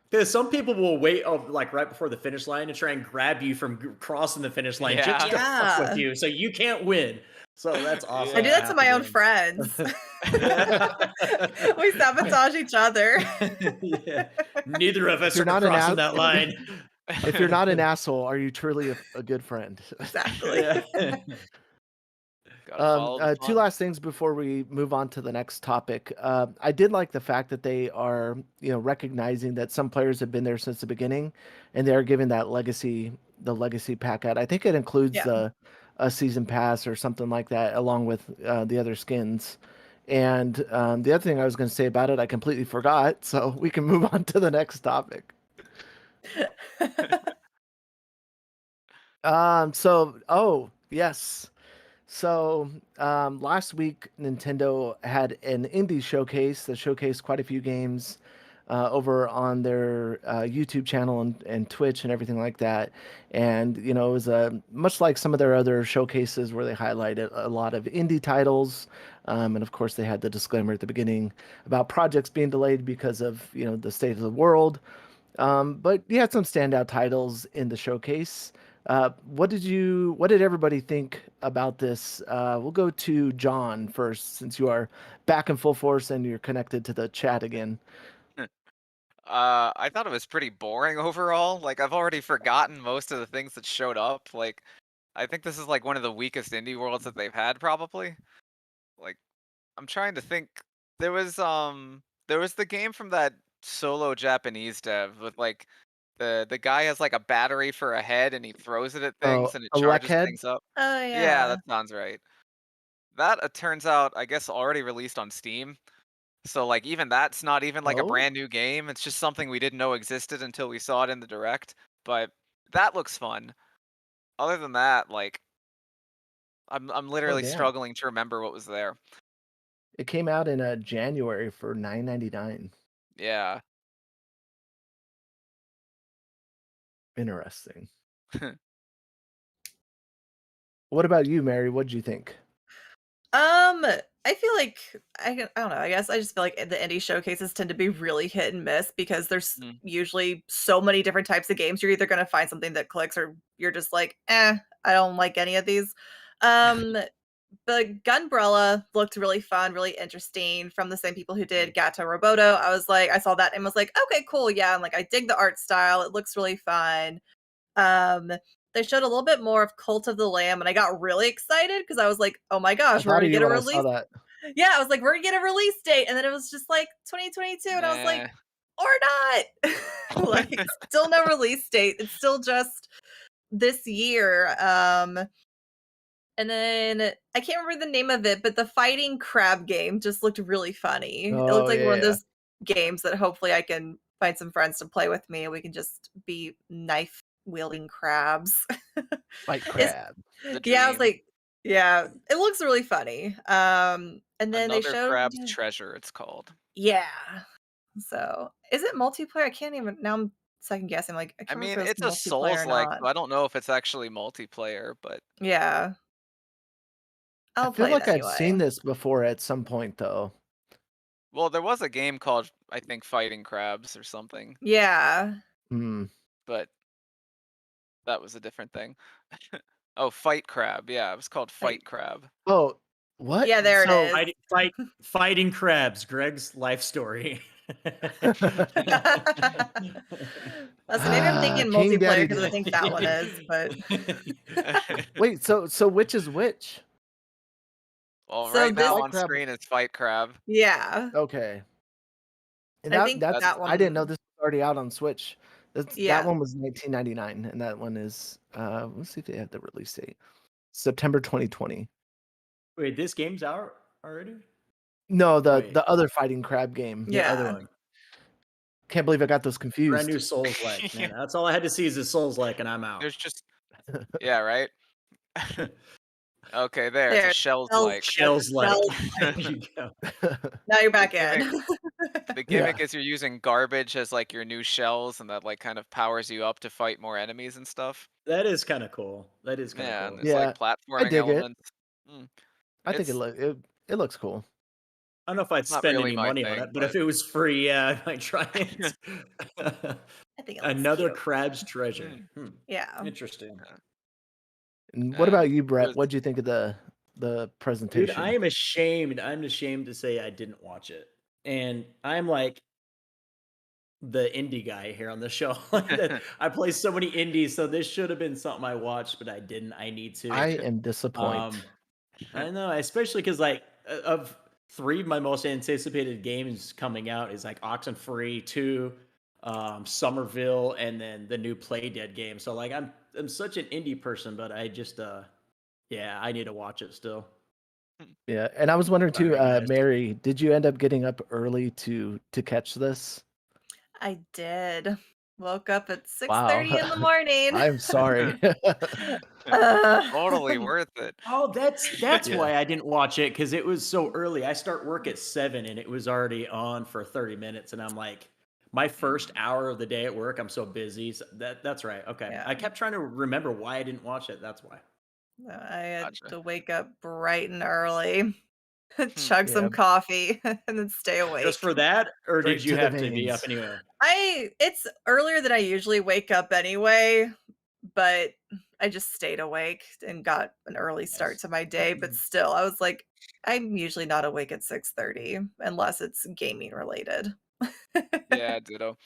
Because some people will wait, like right before the finish line, to try and grab you from crossing the finish line just Yeah. to fuck with Yeah. you, so you can't win. So that's I awesome do that Yeah. that to my happens to own him. friends. Yeah. We sabotage each other. Yeah. Neither of if us you're are not an crossing ass, that line. if you're not an asshole, are you truly a good friend? Exactly. Yeah. Gotta follow the Two fun. last things before we move on to the next topic. I did like the fact that they are, recognizing that some players have been there since the beginning, and they are giving the legacy pack out. I think it includes Yeah. the a season pass or something like that, along with the other skins. And the other thing I was going to say about it, I completely forgot. So we can move on to the next topic. Oh yes. So, last week, Nintendo had an indie showcase that showcased quite a few games over on their YouTube channel and Twitch and everything like that. And, it was much like some of their other showcases where they highlighted a lot of indie titles. And of course, they had the disclaimer at the beginning about projects being delayed because of, the state of the world. But you had some standout titles in the showcase. What did everybody think about this? We'll go to John first, since you are back in full force and you're connected to the chat again. I thought it was pretty boring overall. Like I've already forgotten most of the things that showed up. Like I think this is like one of the weakest indie worlds that they've had probably. Like I'm trying to think. There was the game from that solo Japanese dev with like the guy has like a battery for a head and he throws it at Oh, things and it a charges Head. things up. Oh, Yeah, yeah. that sounds right. That turns out I guess already released on Steam. So, like, even that's not even, like, a Oh, brand new game, it's just something we didn't know existed until we saw it in the direct, but that looks fun. Other than that, like, I'm oh, literally damn! struggling to remember what was there. It came out in January for $9.99. Yeah. Interesting. What about you, Mary? What did you think? Um, I feel like I don't know. I guess I just feel like the indie showcases tend to be really hit and miss because there's Mm. usually so many different types of games. You're either going to find something that clicks or you're just like, I don't like any of these. The Gunbrella looked really fun, really interesting from the same people who did Gato Roboto. I was like, I saw that and was like, okay, cool. Yeah. I'm like, I dig the art style. It looks really fun. Um, they showed a little bit more of Cult of the Lamb, and I got really excited because I was like, oh my I gosh, we're thought gonna of get you a when I saw release. that. Yeah, I was like, we're gonna get a release date, and then it was just like 2022, and I was like, or not. Like, still no release date. It's still just this year. And then I can't remember the name of it, but the fighting crab game just looked really funny. It looked Oh like one of yeah. those games that hopefully I can find some friends to play with me and we can just be knife wielding crabs. Fight It's crab. The yeah, I was dream. like, yeah, it looks really funny. And then they Another showed crab's treasure, it's called. yeah. So is it multiplayer? I can't even now I'm second guessing. Like I I can't mean, remember if it's it a was multiplayer or Souls-like, not. so I don't know if it's actually multiplayer, but Yeah. I I'll feel play it like I've anyway. seen this before at some point though. well, there was a game called, I think, Fighting Crabs or something, Yeah. Hmm. but that was a different thing. Oh, Fight Crab. Yeah, it was called Fight Crab. Oh, what? Yeah, there it So is. Fighting crabs, Greg's life story. Listen, maybe I'm thinking King multiplayer Daddy because I did. think that one is, but Wait, so which is which? Well, so right this now Fight on crab. screen is Fight Crab. yeah. Okay. And I think that's that I didn't know one this was already out on Switch. That yeah. one was 1999, and that one is let's see if they have the release date. September 2020. Wait, this game's out already? No, Wait. the other fighting crab game. The other Yeah. one. Can't believe I got those Brand confused. new Souls like, man. That's all I had to see is a Souls like, and I'm out. There's just yeah, right? Okay, there. It's a There. Shells-like. Shells like. Shells There you go. Now you're back The in. The gimmick is you're using garbage as, like, your new shells, and that, like, kind of powers you up to fight more enemies and stuff. That is kind of cool. That is kind of Yeah, cool. and there's, like, Yeah, I platforming dig it. elements. Mm. I think It's it looks cool. I don't know if I'd not spend really any my money on thing, it, but but if it was free, yeah, I might try it. I think it looks Another cute. crab's treasure. Yeah. Interesting. And what about you, Brett? there's What'd you think of the Dude, presentation? I am ashamed. I'm ashamed to say I didn't watch it. And I'm like the indie guy here on the show. I play so many indies, so this should have been something I watched, but I didn't. I need to. I am disappointed. I know, especially because like of three of my most anticipated games coming out is like Oxenfree 2, Somerville, and then the new Play Dead game. So like I'm such an indie person, but I just yeah, I need to watch it still. Yeah, and I was wondering too, Sorry, guys. Mary, did you end up getting up early to catch this? I did. Woke up at Wow. 6:30 in the morning. I'm sorry. totally worth it. Oh, that's Yeah. why I didn't watch it because it was so early. I start work at 7 and it was already on for 30 minutes, and I'm like, my first hour of the day at work, I'm so busy. So that's right. Okay, Yeah. I kept trying to remember why I didn't watch it. That's why. I had Gotcha. to wake up bright and early, chug some Yeah. coffee, and then stay awake. Just for that, or Straight did you to the have to be up veins. anyway? It's earlier than I usually wake up anyway, but I just stayed awake and got an early start Nice. to my day, but still I was like I'm usually not awake at 6:30 unless it's gaming related. Yeah, ditto.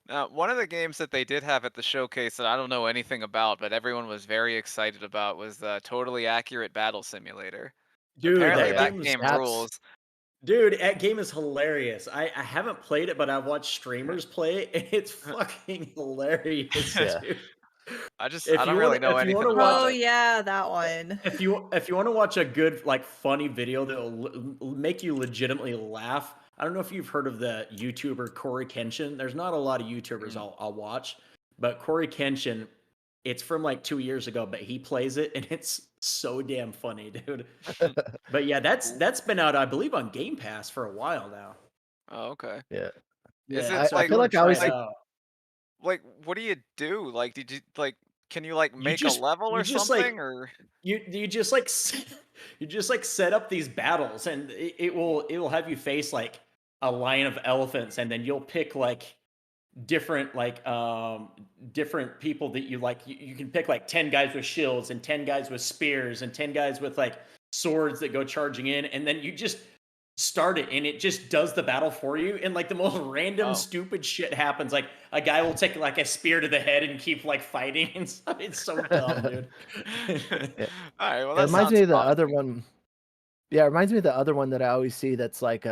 Now, one of the games that they did have at the showcase that I don't know anything about, but everyone was very excited about was the Totally Accurate Battle Simulator. Dude, Apparently that that game was game That's- rules. Dude, that game is hilarious. I haven't played it, but I've watched streamers play it, and it's fucking hilarious, Yeah. dude. I If don't you really wanna- know if you anything wanna about Oh it. yeah, that one. If you want to watch a good like funny video that'll make you legitimately laugh, I don't know if you've heard of the YouTuber Corey Kenshin. There's not a lot of YouTubers I'll watch, but Corey Kenshin, it's from like 2 years ago, but he plays it and it's so damn funny, dude. But yeah, that's been out, I believe, on Game Pass for a while now. Oh, okay. Yeah. Is Yeah, it so if I you feel wanna like I try always it like out- Like, what do you do? Like, did you like Can you like You make a just level you or just something, like or you just like you just like set up these battles, and it will have you face like a line of elephants, and then you'll pick like different different people that you like. You can pick like 10 guys with shields and 10 guys with spears and 10 guys with like swords that go charging in, and then you just start it and it just does the battle for you, and like the most random oh, stupid shit happens. Like a guy will take like a spear to the head and keep like fighting and stuff. It's so dumb, dude. Yeah. all right, well It that reminds sounds me of the fun. other one. Yeah, it reminds me of the other one that I always see that's like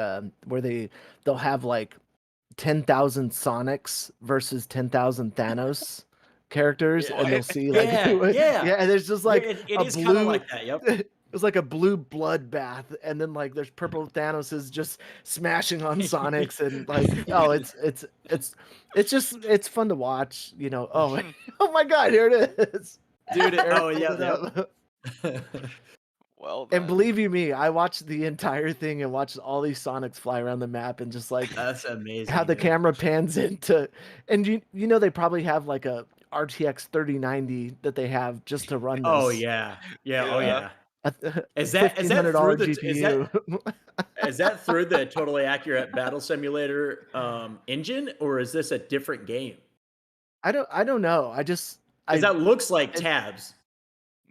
where they'll have like 10,000 Sonics versus 10,000 Thanos characters, and Oh, they'll see like yeah, yeah. yeah, and there's just Yeah, like it a is kind of blue like that. Yep. it's like a blue bloodbath, and then like there's purple Thanos just smashing on Sonics, and like oh it's just it's fun to watch, you know. Oh oh my god, here it is. Dude, Eric oh pulled yeah, it up. yep. Well And then, believe you me, I watched the entire thing and watched all these Sonics fly around the map, and just like That's how amazing, the dude. camera pans into, and you know they probably have like a RTX 3090 that they have just to run Oh this. yeah. Yeah, oh yeah. yeah. A Is that through $1,500 the GPU. is that through the totally accurate battle simulator engine, or is this a different game? I don't know. Because I that looks like it, tabs.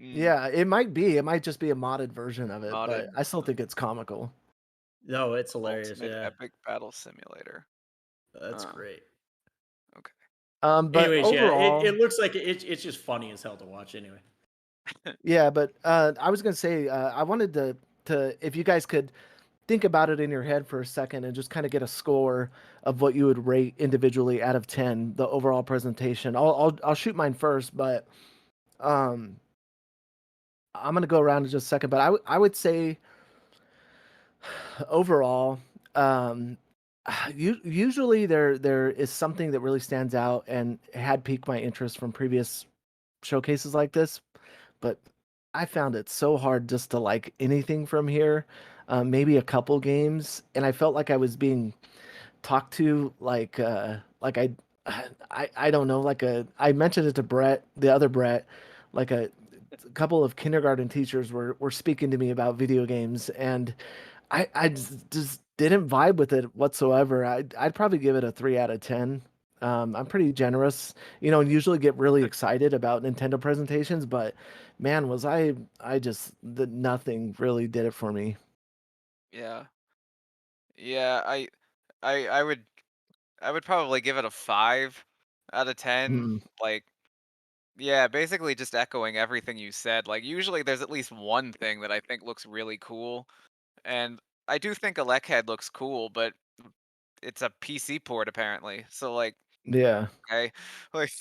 Mm, yeah, it might be. It might just be a modded version of it, but modded I still think it's comical. No, it's hilarious. ultimate Yeah, epic battle simulator. that's Uh, great. okay. But Anyways, yeah, it overall, looks like it's just funny as hell to watch. Anyway, yeah, but I was gonna say I wanted to if you guys could think about it in your head for a second and just kind of get a score of what you would rate individually out of 10 the overall presentation. I'll shoot mine first, but um I'm gonna go around in just a second. But I would say overall, um usually there is something that really stands out and had piqued my interest from previous showcases like this, but I found it so hard just to like anything from here. Maybe a couple games, and I felt like I was being talked to like I don't know, like I mentioned it to Brett, the other Brett, like a couple of kindergarten teachers were speaking to me about video games, and I just didn't vibe with it whatsoever. I'd probably give it a 3 out of 10. I'm pretty generous, you know, and usually get really excited about Nintendo presentations, but man, was I just nothing really did it for me. Yeah. Yeah, I would probably give it a 5 out of 10. Mm, Like, yeah, basically just echoing everything you said. Like, usually there's at least one thing that I think looks really cool, and I do think a Head looks cool, but it's a PC port apparently. So like, yeah. okay, like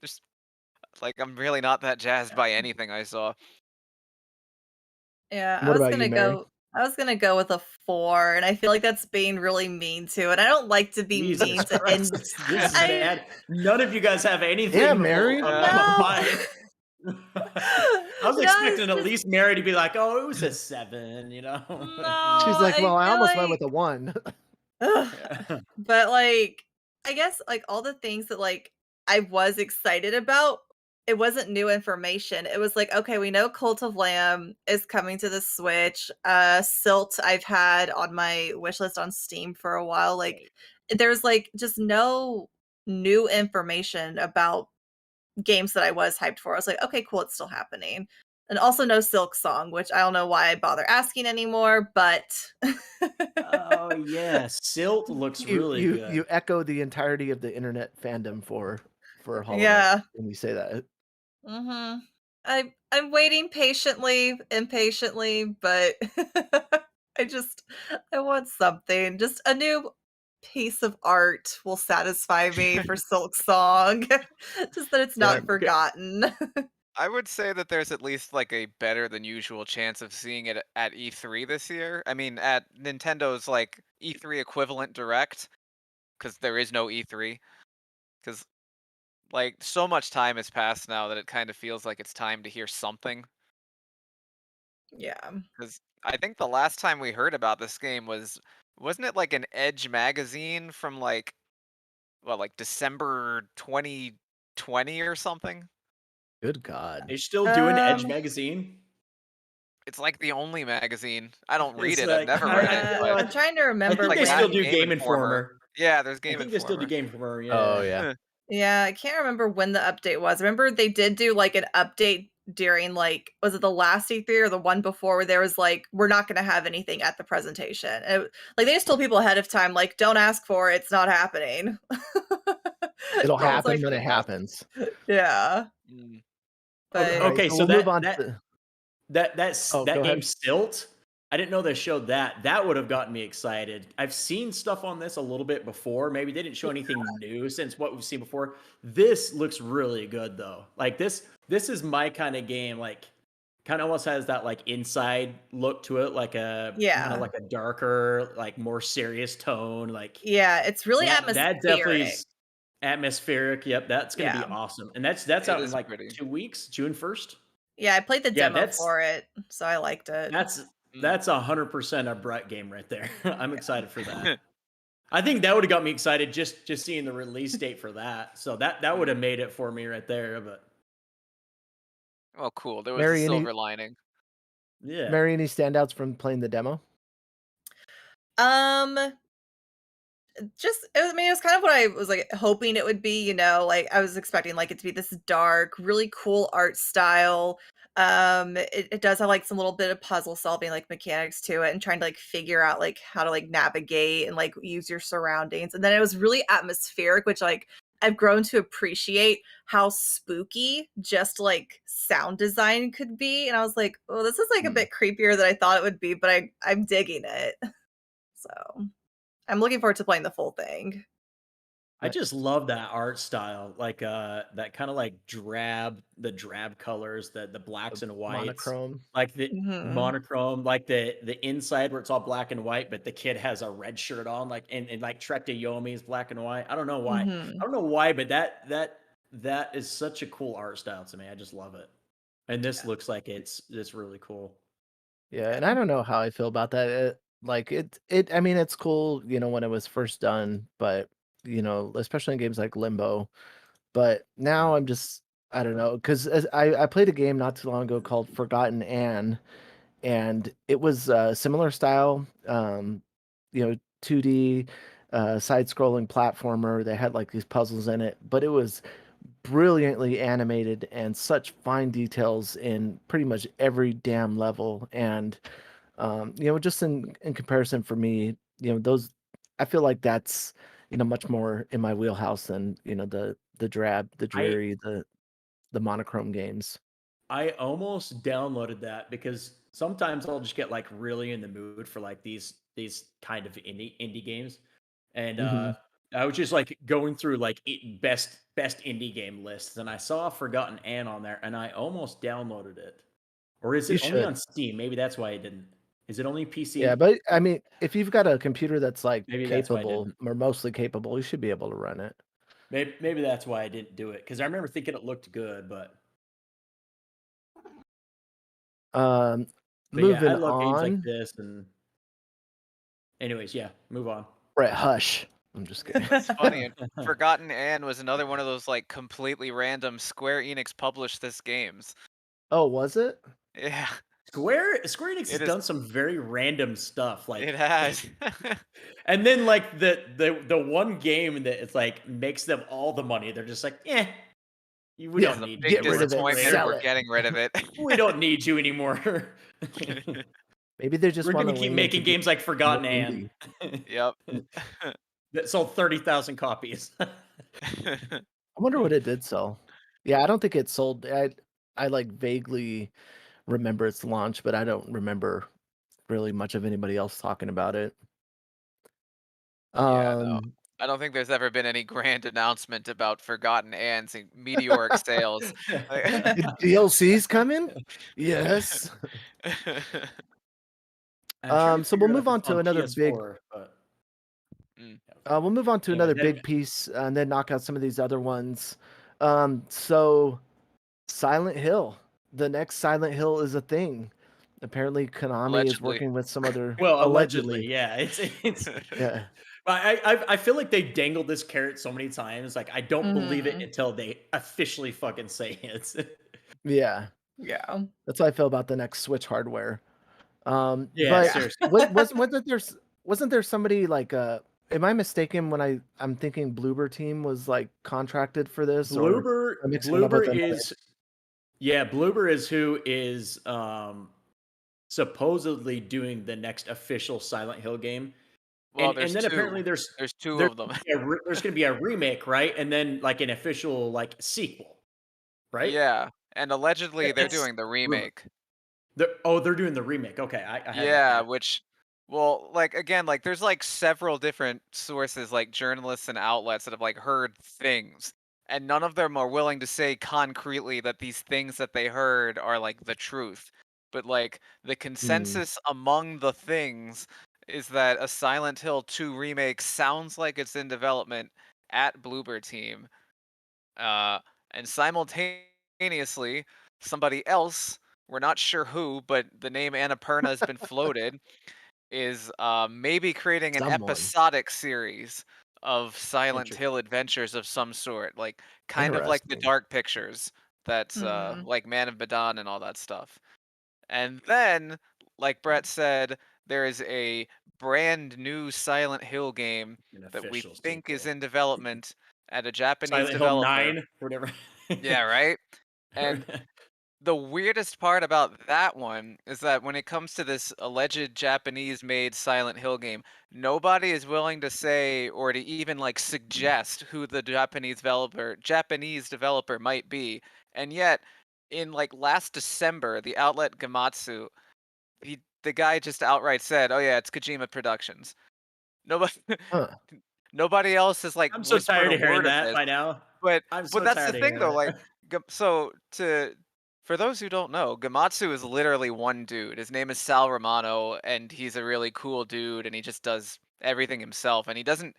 just like I'm really not that jazzed by anything I saw. Yeah, What about you, Mary? I was gonna go with a 4, and I feel like that's being really mean to it. I don't like to be Jesus mean to Christ, and this is I bad. None of you guys have Yeah, anything Mary. above no. mine. I was No, it's expecting at just least Mary to be like, "Oh, it was a 7," you know. no, She's like, I well, I feel almost went with like a 1. ugh. Yeah. But, like, I guess, like, all the things that, like, I was excited about, it wasn't new information. It was like, okay, we know Cult of Lamb is coming to the Switch. Silt I've had on my wish list on Steam for a while. Like, there's, like, just no new information about games that I was hyped for. I was like, okay, cool, it's still happening. And also no Silk Song, which I don't know why I bother asking anymore, but Oh yeah, Silt looks really You good. echo the entirety of the internet fandom for Hollow Knight yeah. when you say that. Mhm. I'm waiting patiently, impatiently, but I just I want something. Just a new piece of art will satisfy me for Silk Song. Just that it's Yeah. not forgotten. I would say that there's at least like a better than usual chance of seeing it at E3 this year. I mean, at Nintendo's like E3 equivalent direct, because there is no E3. Because like so much time has passed now that it kind of feels like it's time to hear something. Yeah. Because I think the last time we heard about this game wasn't it like an Edge magazine from like, well, like December 2020 or something? Good God. They still doing Edge Um, magazine? It's like the only magazine. I don't read It's it. I've like never read it, I, but I'm trying to I remember think like they that still and do when. Game Game Informer. Informer. Yeah, there's I Game think they still do Informer. Game Informer. Oh, Yeah. yeah. Yeah, I can't remember when the update was. I remember they did do like an update during like was it the last E3 or the one before where there was like we're not going to have anything at the presentation. And like they just told people ahead of time like don't ask for it, it's not happening. It'll So it's happen like when for it the best. happens. yeah, Mm. Okay, but All right, okay, so so we'll move that on that to. that Oh, go that game ahead. Stilt. I didn't know they showed that. That would have gotten me excited. I've seen stuff on this a little bit before. Maybe they didn't show anything new since what we've seen before. This looks really good though. Like this is my kind of game. Like kind of almost has that like inside look to it, like a kind of yeah. like a darker, like more serious tone. Like Yeah, it's really that definitely atmospheric. is atmospheric. Yep, that's gonna be Yeah. awesome. And that's It out in is like pretty. 2 weeks, June 1st. Yeah, I played the Yeah, demo for it, so I liked it. that's Mm. that's 100% a Brett game right there. I'm excited for that. I think that would have got me excited just seeing the release date for that. So that would have made it for me right there. But Well, cool. There was a Mary, silver lining. yeah, any standouts from playing the demo? Um just I mean, it was kind of what I was like hoping it would be, like I was expecting like it to be this dark, really cool art style. It does have like some little bit of puzzle solving like mechanics to it and trying to like figure out like how to like navigate and like use your surroundings. And then it was really atmospheric, which like I've grown to appreciate how spooky just like sound design could be. And I was like, oh, this is like a bit creepier than I thought it would be, but I'm digging it. So I'm looking forward to playing the full thing. I just love that art style, like that kind of like the drab colors, the blacks and whites, Monochrome. like the Mhm. monochrome, like the inside where it's all black and white, but the kid has a red shirt on, like and like Trek to Yomi is black and white. I don't know why. I Mhm. don't know why, but that is such a cool art style to me. I just love it. And this looks like it's really cool. Yeah, and I don't know how I feel about that. Like I mean, it's cool, when it was first done, but especially in games like Limbo. But now I'm just, I don't know, because I played a game not too long ago called Forgotten Anne, and it was a similar style, 2D, side-scrolling platformer. They had like these puzzles in it, but it was brilliantly animated and such fine details in pretty much every damn level. And just in comparison for me, those I feel like that's much more in my wheelhouse than the drab, the I dreary, the monochrome games. I almost downloaded that because sometimes I'll just get like really in the mood for like these kind of indie games, and Hmm. I was just like going through like best indie game lists, and I saw Forgotten Anne on there, and I almost downloaded it. Or is You it only should. on Steam? Maybe that's why I didn't. Is it only Yeah, PC? but I mean, if you've got a computer that's like Maybe that's why I capable didn't. or mostly capable, you should be able to run it. Maybe that's why I didn't do it because I remember thinking it looked good, Um, but yeah, I moving love games like on. this. And anyways, yeah, move on. Brett, hush. I'm just kidding. It's funny. And Forgotten Anne was another one of those like completely random Square Enix published this games. Oh, was it? Yeah, Square Enix has it is. done some very random stuff, It like, has. and then like the one game that it's like makes them all the money. They're just like, we Yeah, don't need Big get rid of it, Square disappointment. Enix. sell We're it. getting rid of it. We don't need you anymore. Maybe they just We're want gonna to keep lean into making games like more Forgotten Anne indie. Yep. that sold 30,000 copies. I wonder what it did sell. Yeah, I don't think it sold. I like vaguely remember its launch, but I don't remember really much of anybody else talking about it. Yeah, no. Um, I don't think there's ever been any grand announcement about Forgotten Anne's meteoric sales. DLC's coming? Yes. I'm trying to So we'll figure out move if on it's to on another big. PS4, but Mm. We'll move on to anyway, another big piece and then knock out some of these other ones. So Silent Hill. The next Silent Hill is a thing. Apparently, Konami is Allegedly. working with some other. well, allegedly, Allegedly. yeah. It's Yeah. but I feel like they dangled this carrot so many times. Like I don't believe it Mhm. until they officially fucking say it. Yeah, Yeah. that's how I feel about the next Switch hardware. Yeah, But seriously. wasn't there somebody like am I mistaken when I'm thinking Bloober Team was like contracted for this, or I'm mixing it up with another? Bloober is who is supposedly doing the next official Silent Hill game. Well, And there's then apparently two. There's two there's of them. there's gonna be a remake, right? And then like an official like sequel, right? Yeah, and allegedly they're It's doing the rumor. remake. They're doing the remake. Okay, I hadn't Yeah, heard. which, well, like again, like there's like several different sources, like journalists and outlets that have like heard things, and none of them are willing to say concretely that these things that they heard are like the truth. But like the Hmm. consensus among the things is that a Silent Hill 2 remake sounds like it's in development at Bloober Team. And simultaneously, somebody else, we're not sure who, but the name Annapurna has been floated, is maybe creating an Someone episodic series of Silent Interesting. Hill adventures of some sort, like kind of like the interesting. Dark Pictures, that's Mhm. like Man of Medan and all that stuff. And then, like Brett said, there is a brand new Silent Hill game An that we official think is sequel. in development at a Japanese Silent Hill developer. 9, whatever. Yeah, right? And the weirdest part about that one is that when it comes to this alleged Japanese-made Silent Hill game, nobody is willing to say or to even like suggest who the Japanese developer might be. And yet, in like last December, the outlet Gamatsu, the guy just outright said, "Oh yeah, it's Kojima Productions." Nobody Huh. nobody else has like I'm so whispered tired a of hearing word of that this. by now. But I'm but so that's the tired of thing hearing though, like that. so to for those who don't know, Gamatsu is literally one dude. His name is Sal Romano, and he's a really cool dude, and he just does everything himself. And he doesn't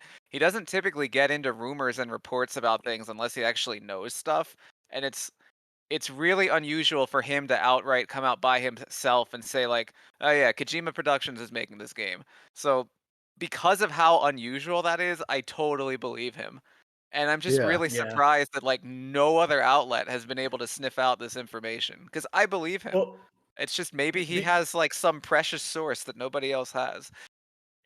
typically get into rumors and reports about things unless he actually knows stuff. And it's really unusual for him to outright come out by himself and say like, "Oh yeah, Kojima Productions is making this game." So because of how unusual that is, I totally believe him. And I'm just Yeah. really Yeah. surprised that like no other outlet has been able to sniff out this information because I believe him. Well, It's just maybe he the has like some precious source that nobody else has.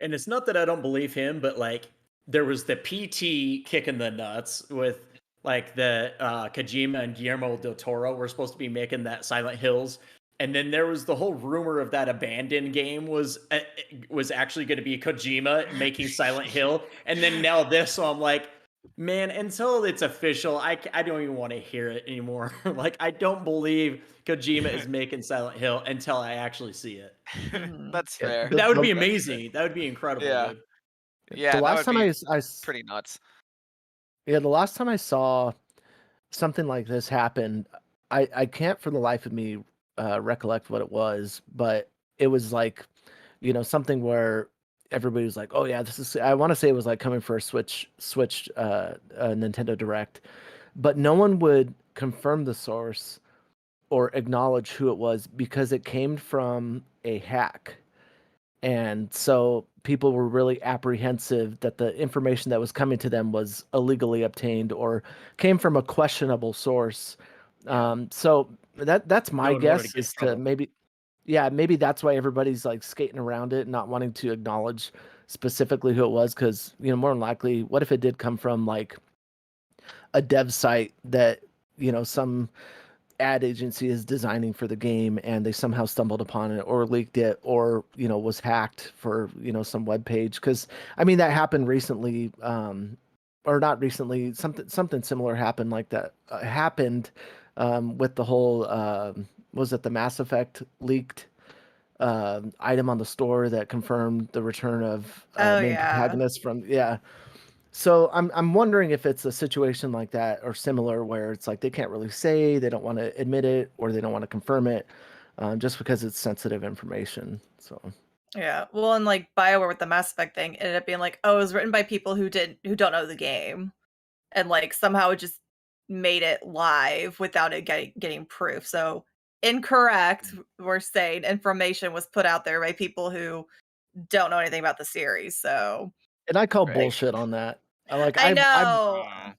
and it's not that I don't believe him, but like there was the PT kicking the nuts with like the Kojima and Guillermo del Toro were supposed to be making that Silent Hills, and then there was the whole rumor of that abandoned game was actually going to be Kojima making Silent Hill, and then now this. So I'm like, man, until it's official, I don't even want to hear it anymore. Like I don't believe Kojima is making Silent Hill until I actually see it. Mhm. That's Yeah. fair. But that would be That's fair. amazing. That would be incredible, Yeah. dude. The Yeah, that last would time be pretty nuts. the last time I saw something like this happen, I can't for the life of me recollect what it was, but it was like, something where everybody was like, "Oh yeah, this is." I want to say it was like coming for a Switch Nintendo Direct, but no one would confirm the source or acknowledge who it was because it came from a hack. And so people were really apprehensive that the information that was coming to them was illegally obtained or came from a questionable source. Yeah. So that's my No one wanted to guess get in is to trouble. maybe, yeah, maybe that's why everybody's like skating around it, not wanting to acknowledge specifically who it was, because more than likely, what if it did come from like a dev site that some ad agency is designing for the game and they somehow stumbled upon it or leaked it or was hacked for some web page, because I mean that happened recently, or not recently, something similar happened like that, happened with the whole was it the Mass Effect leaked item on the store that confirmed the return of Oh, main yeah. protagonist from, yeah. So I'm wondering if it's a situation like that or similar where it's like they can't really say, they don't want to admit it, or they don't want to confirm it, just because it's sensitive information. So Yeah. Well, and like BioWare with the Mass Effect thing ended up being like, oh, it was written by people who don't know the game. And like somehow it just made it live without it getting proof. So incorrect, we're saying information was put out there by people who don't know anything about the series. So and I call Right. bullshit on that. I like I I've know. Mm.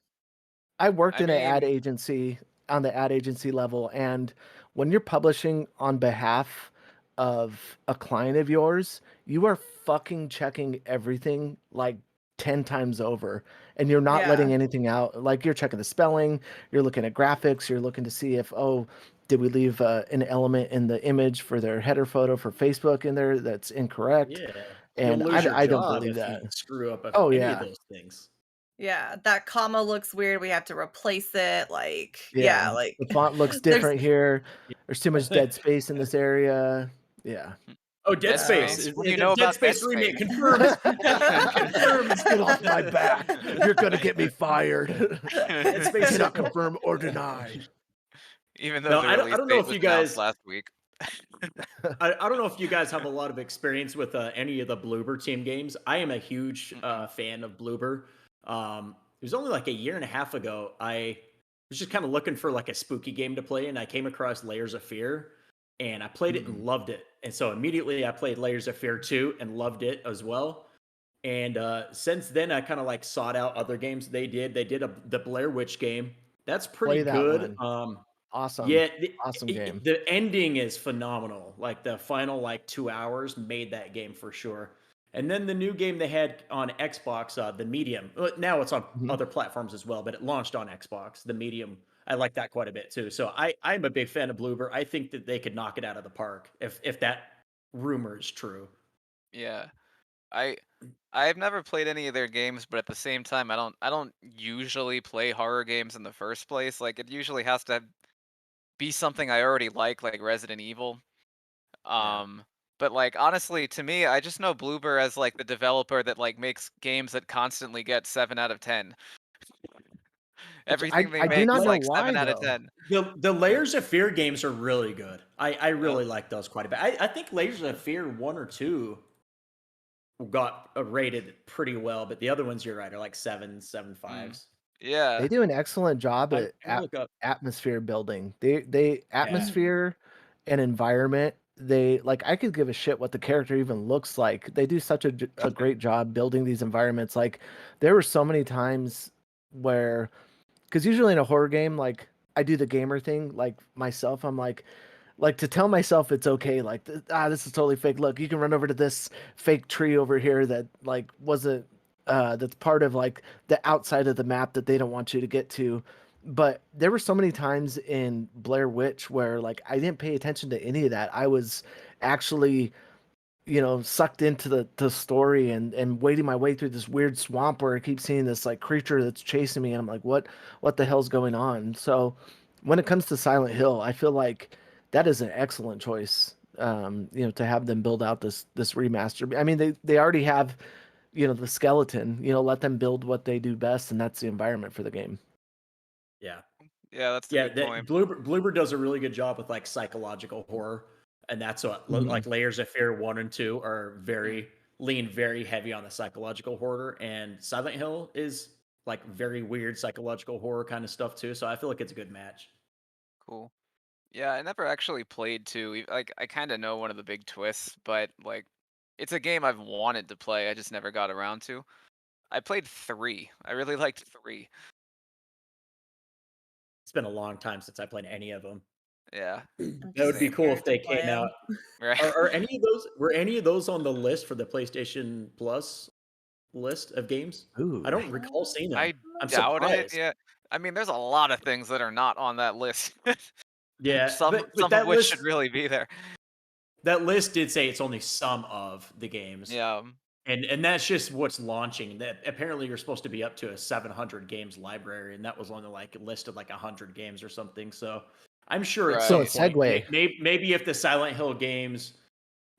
I worked I in an ad mean, agency on the ad agency level, and when you're publishing on behalf of a client of yours, you are fucking checking everything like 10 times over, and you're not letting Yeah. anything out. Like, you're checking the spelling, you're looking at graphics, you're looking to see if, oh, did we leave an element in the image for their header photo for Facebook in there that's incorrect? Yeah. You'll And lose your I don't job believe if you that. screw up Oh any of yeah. those things. Yeah, that comma looks weird, we have to replace it, like, yeah, Yeah. like, The font looks there's different here. There's too much dead space in this area. Yeah. Oh, Dead Dead Space. Space. What do you know Dead about Dead Space remake Space? confirmed. Confirmed. Get off my back. You're gonna get me fired. Dead Space. Cannot confirm or deny. Even though No, the I release don't know date if was you announced guys. last week. I don't know if you guys have a lot of experience with any of the Bloober team games. I am a huge fan of Bloober. It was only like a year and a half ago. I was just kind of looking for like a spooky game to play, and I came across Layers of Fear, and I played it and loved it. And so immediately I played Layers of Fear 2 and loved it as well. And since then, I kind of like sought out other games they did. They did the Blair Witch game. That's pretty Play that good. one. Awesome. Yeah, Awesome game. the ending is phenomenal. Like the final like 2 hours made that game for sure. And then the new game they had on Xbox, the Medium. Now it's on other platforms as well, but it launched on Xbox. The Medium, I like that quite a bit too. So I'm a big fan of Bloober. I think that they could knock it out of the park if that rumor is true. Yeah. I've never played any of their games, but at the same time, I don't usually play horror games in the first place. Like, it usually has to be something I already like Resident Evil. Yeah. But like, honestly, to me, I just know Bloober as like the developer that like makes games that constantly get 7 out of 10. Everything they I do make not is know like why 7 out of though. 10. The Layers of Fear games are really good. I Yep. really like those quite a bit. I think Layers of Fear 1 or 2 got rated pretty well, but the other ones, you're right, are like 7.5s. Yeah. They do an excellent job I'm at gonna look up. atmosphere building. They Yeah. atmosphere and environment. They like, I could give a shit what the character even looks like. They do such a great job building these environments. Like, there were so many times where, because usually in a horror game, like, I do the gamer thing, like myself. I'm like to tell myself it's okay, like, this is totally fake. Look, you can run over to this fake tree over here that like wasn't that's part of like the outside of the map that they don't want you to get to. But there were so many times in Blair Witch where like I didn't pay attention to any of that. I was actually, sucked into the story and wading my way through this weird swamp where I keep seeing this like creature that's chasing me, and I'm like, what the hell's going on? So when it comes to Silent Hill, I feel like that is an excellent choice. To have them build out this remaster. I mean, they already have, the skeleton. Let them build what they do best, and that's the environment for the game. Yeah. Yeah, that's a Yeah, good point. Bloober does a really good job with like psychological horror, and that's what like Layers of Fear 1 and 2 are lean very heavy on the psychological horror, and Silent Hill is like very weird psychological horror kind of stuff too. So I feel like it's a good match. Cool. Yeah, I never actually played 2. Like, I kind of know one of the big twists, but like, it's a game I've wanted to play. I just never got around to. I played 3. I really liked 3. It's been a long time since I played any of them. Yeah. I'm That would be just cool scared if to they play came out. 'em. Right. Are any of those on the list for the PlayStation Plus list of games? Ooh. I don't recall seeing them. I I'm doubt it. surprised. Yeah. I mean, there's a lot of things that are not on that list. Yeah, some but of which should really be there. that list did say it's only some of the games. Yeah. And that's just what's launching. That apparently you're supposed to be up to a 700 games library, and that was only like a list of like 100 games or something. So I'm sure at some Right. So, point, segue. maybe if the Silent Hill games,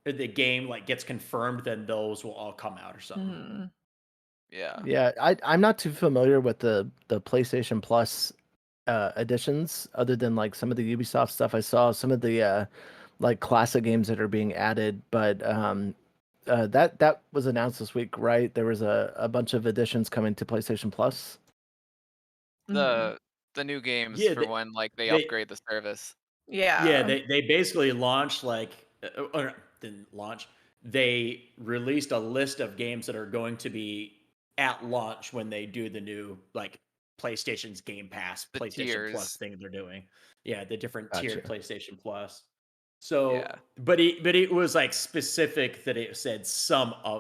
or the game like gets confirmed, then those will all come out or something. Mhm. Yeah. Yeah, I'm not too familiar with the PlayStation Plus editions, other than like some of the Ubisoft stuff. I saw some of the like classic games that are being added, but that was announced this week, right? There was a bunch of additions coming to PlayStation Plus. Mhm. The new games Yeah, for when like they they upgrade the service. yeah, Yeah. they basically launched like or didn't launch. They released a list of games that are going to be at launch when they do the new like PlayStation's Game Pass, The PlayStation Plus tiers. thing they're doing. Yeah, the different tiered Gotcha. PlayStation Plus. So, Yeah. but it was like specific that it said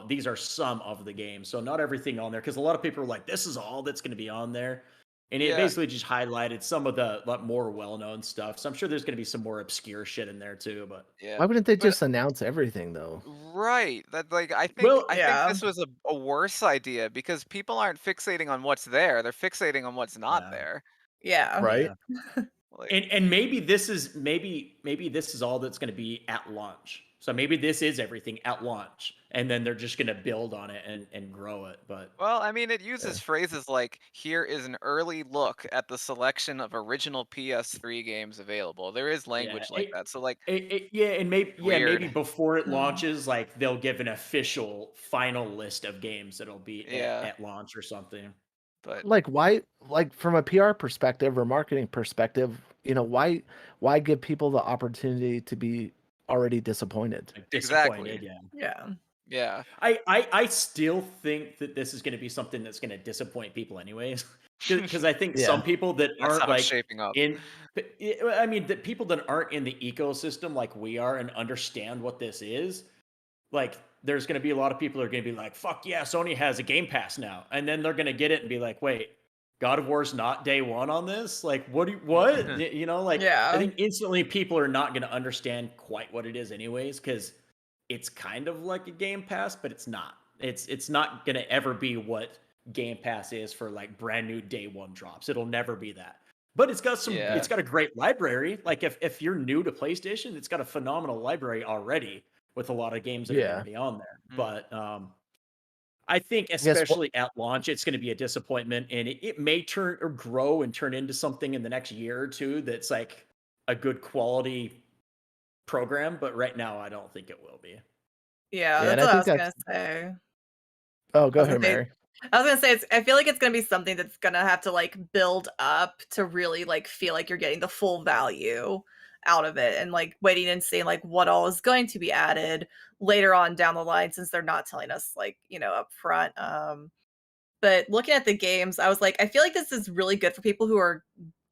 these are some of the games. So not everything on there, because a lot of people are like, this is all that's going to be on there. And it Yeah. basically just highlighted some of the more well-known stuff. So I'm sure there's going to be some more obscure shit in there too. But Yeah. Why wouldn't they But just announce everything though? right. That like I think well, I think Yeah. this was a worse idea because people aren't fixating on what's there. They're fixating on what's not yeah, there. Yeah. Right? yeah. Like And maybe this is maybe this is all that's going to be at launch. So maybe this is everything at launch, and then they're just going to build on it and grow it. But well, I mean, it Yeah. uses phrases like, here is an early look at the selection of original PS3 games available. There is yeah, language like that. So, like, yeah, and maybe weird. before it Mm. launches, like they'll give an official final list of games that'll be Yeah. at launch or something. But Like why, like from a PR perspective or marketing perspective, why give people the opportunity to be already disappointed? Like exactly. disappointed, yeah. Yeah. Yeah. I still think that this is going to be something that's going to disappoint people anyways, because I think some Yeah. people that That's aren't how it's like shaping up. I mean, the people that aren't in the ecosystem like we are and understand what this is, like there's going to be a lot of people who are going to be like, fuck yeah, Sony has a Game Pass now, and then they're going to get it and be like, wait, God of War's not day one on this? Like, what? Like I Yeah. think instantly people are not going to understand quite what it is anyways, because it's kind of like a Game Pass, but it's not. It's not going to ever be what Game Pass is for like brand new day one drops. It'll never be that. But it's got Yeah. it's got a great library. Like if you're new to PlayStation, it's got a phenomenal library already with a lot of games that are Yeah. going to be on there. Mm. But I think guess what- especially at launch, it's going to be a disappointment, and it may turn or grow and turn into something in the next year or two that's like a good quality program. But right now, I don't think it will be. Yeah, Yeah, and that's I what I think was gonna that's say. Oh, I go was ahead, gonna say Mary. I was gonna say I feel like it's gonna be something that's gonna have to like build up to really like feel like you're getting the full value out of it, and like waiting and seeing like what all is going to be added later on down the line, since they're not telling us like, up front. But looking at the games, I was like, I feel like this is really good for people who are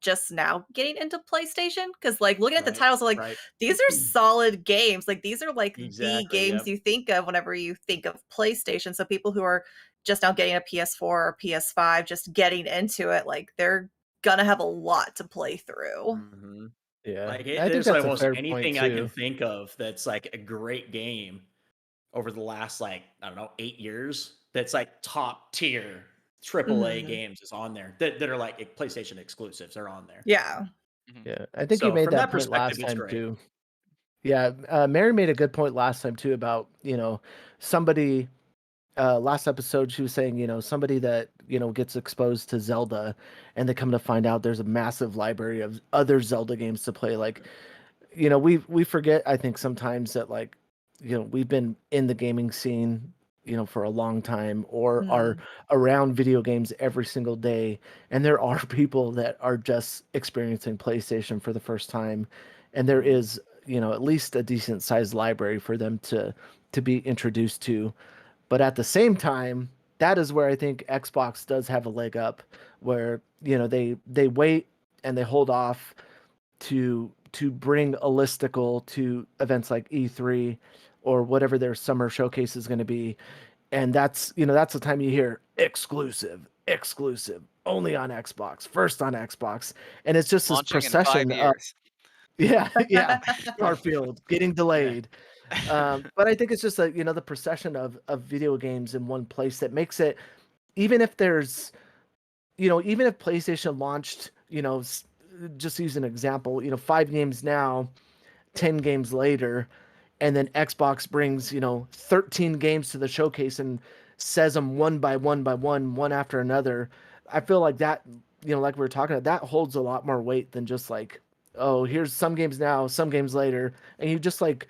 just now getting into PlayStation, because like looking at the Right, titles, I'm like, right. these are solid games. Like these are like the Exactly, games yep. you think of whenever you think of PlayStation. So people who are just now getting a PS4 or PS5, just getting into it, like they're gonna have a lot to play through. Mhm. Yeah. Like I think there's that's a almost fair point anything I can too. think of that's like a great game over the last like I don't know 8 years. That's like top tier AAA Mhm. games is on there that are like PlayStation exclusives are on there. Yeah. Mhm. Yeah. I think you So made from that that point perspective, last it's time great. too. Yeah, Mary made a good point last time too about, somebody last episode she was saying, somebody that, gets exposed to Zelda and they come to find out there's a massive library of other Zelda games to play. Like, we forget, I think sometimes that like, we've been in the gaming scene, for a long time or are Mhm. around video games every single day. And there are people that are just experiencing PlayStation for the first time. And there is, at least a decent sized library for them to be introduced to. But at the same time, that is where I think Xbox does have a leg up, where they wait and they hold off to bring a listicle to events like E3 or whatever their summer showcase is going to be, and that's the time you hear exclusive, only on Xbox, first on Xbox, and it's just this Launching in 5 procession of years. yeah, Starfield getting delayed. But I think it's just the procession of video games in one place that makes it, even if there's, even if PlayStation launched, just use an example, 5 games now, 10 games later, and then Xbox brings, 13 games to the showcase and says them one by one after another. I feel like that, like we were talking about, that holds a lot more weight than just like, oh, here's some games now, some games later, and you just like,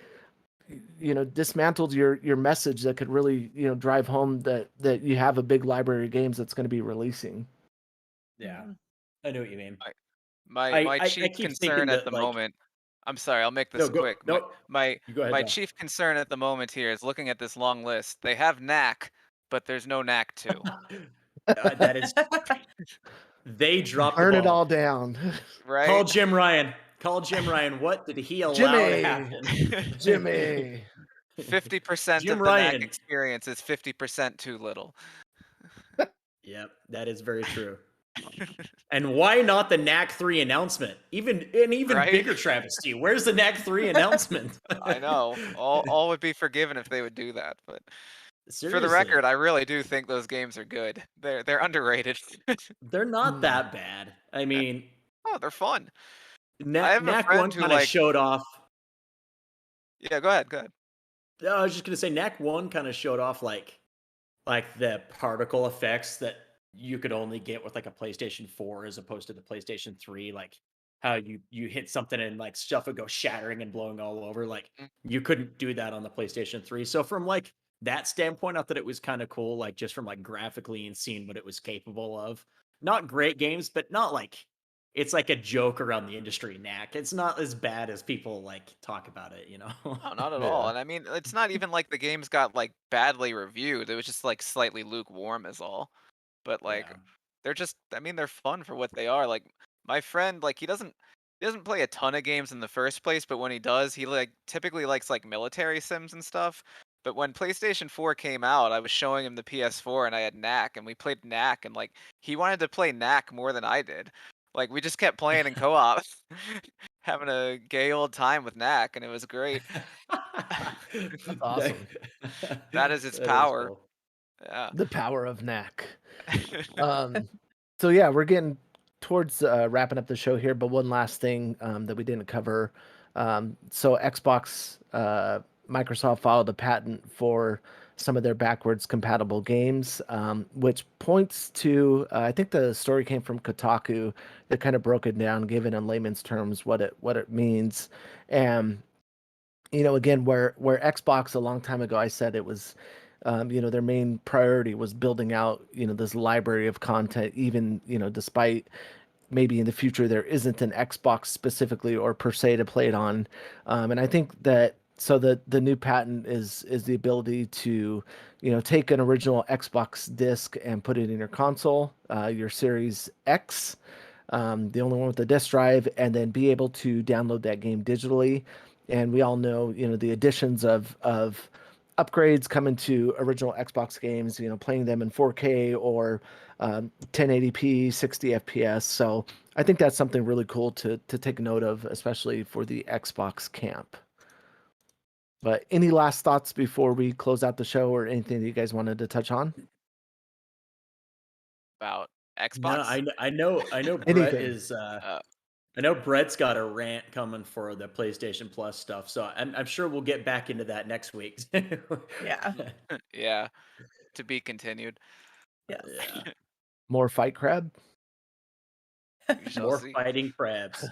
dismantled your message that could really, drive home that you have a big library of games that's going to be releasing. Yeah, Mhm. I know what you mean. My I chief keep concern thinking at that the like moment. I'm sorry, I'll make no this go quick. My no my you go ahead, my John. chief concern at the moment here is looking at this long list. They have Knack, but there's no Knack 2. That is They dropped Burn the it ball. all down. Right? Call Jim Ryan. Call Jim Ryan. What did he allow to Jimmy. happen? Jimmy. 50% Jim of the Knack Ryan. experience is 50% too little. Yep, that is very true. And why not the Knack 3 announcement? Even Right? bigger travesty. Where's the Knack 3 announcement? I know. All would be forgiven if they would do that, but Seriously, for the record, I really do think those games are good. They're underrated. they're not that bad. I mean, Oh, they're fun. I Knack, have a Knack friend 1 who kind of like showed off. Yeah, go ahead, go ahead. I was just gonna say Knack 1 kind of showed off like the particle effects that you could only get with like a PlayStation 4 as opposed to the PlayStation 3, like how you hit something and like stuff would go shattering and blowing all over. Like Mm. you couldn't do that on the PlayStation 3. So from like that standpoint, I thought it was kind of cool, like just from like graphically and seeing what it was capable of. Not great games, but not like it's like a joke around the industry, Knack. It's not as bad as people like talk about it, you know? No, not at Yeah. all. And I mean, it's not even like the games got like badly reviewed. It was just like slightly lukewarm is all. But like Yeah. they're just I mean, they're fun for what they are. Like my friend, like he doesn't play a ton of games in the first place, but when he does, he like typically likes like military sims and stuff. But when PlayStation 4 came out, I was showing him the PS4 and I had Knack and we played Knack and like he wanted to play Knack more than I did. Like we just kept playing in co-op, having a gay old time with Knack and it was great. That's awesome. That is its That power. cool. Yeah. The power of Knack. So yeah, we're getting towards wrapping up the show here, but one last thing that we didn't cover. So Xbox, Microsoft filed a patent for some of their backwards compatible games, which points to I think the story came from Kotaku that kind of broke it down, gave it in layman's terms what it means, and again, where Xbox a long time ago, I said it was, their main priority was building out, this library of content, even, despite maybe in the future there isn't an Xbox specifically or per se to play it on. And I think that so the new patent is the ability to, take an original Xbox disc and put it in your console, your Series X, the only one with the disk drive, and then be able to download that game digitally. And we all know, the additions of upgrades coming to original Xbox games, playing them in 4K or 1080p, 60 FPS. So I think that's something really cool to take note of, especially for the Xbox camp. But any last thoughts before we close out the show, or anything that you guys wanted to touch on? About No, Xbox. I know Brett Anything. is I know Brett's got a rant coming for the PlayStation Plus stuff, so I'm sure we'll get back into that next week. Yeah. Yeah. To be continued. Yes. Yeah. More Fight Crab? We shall More see. fighting crabs.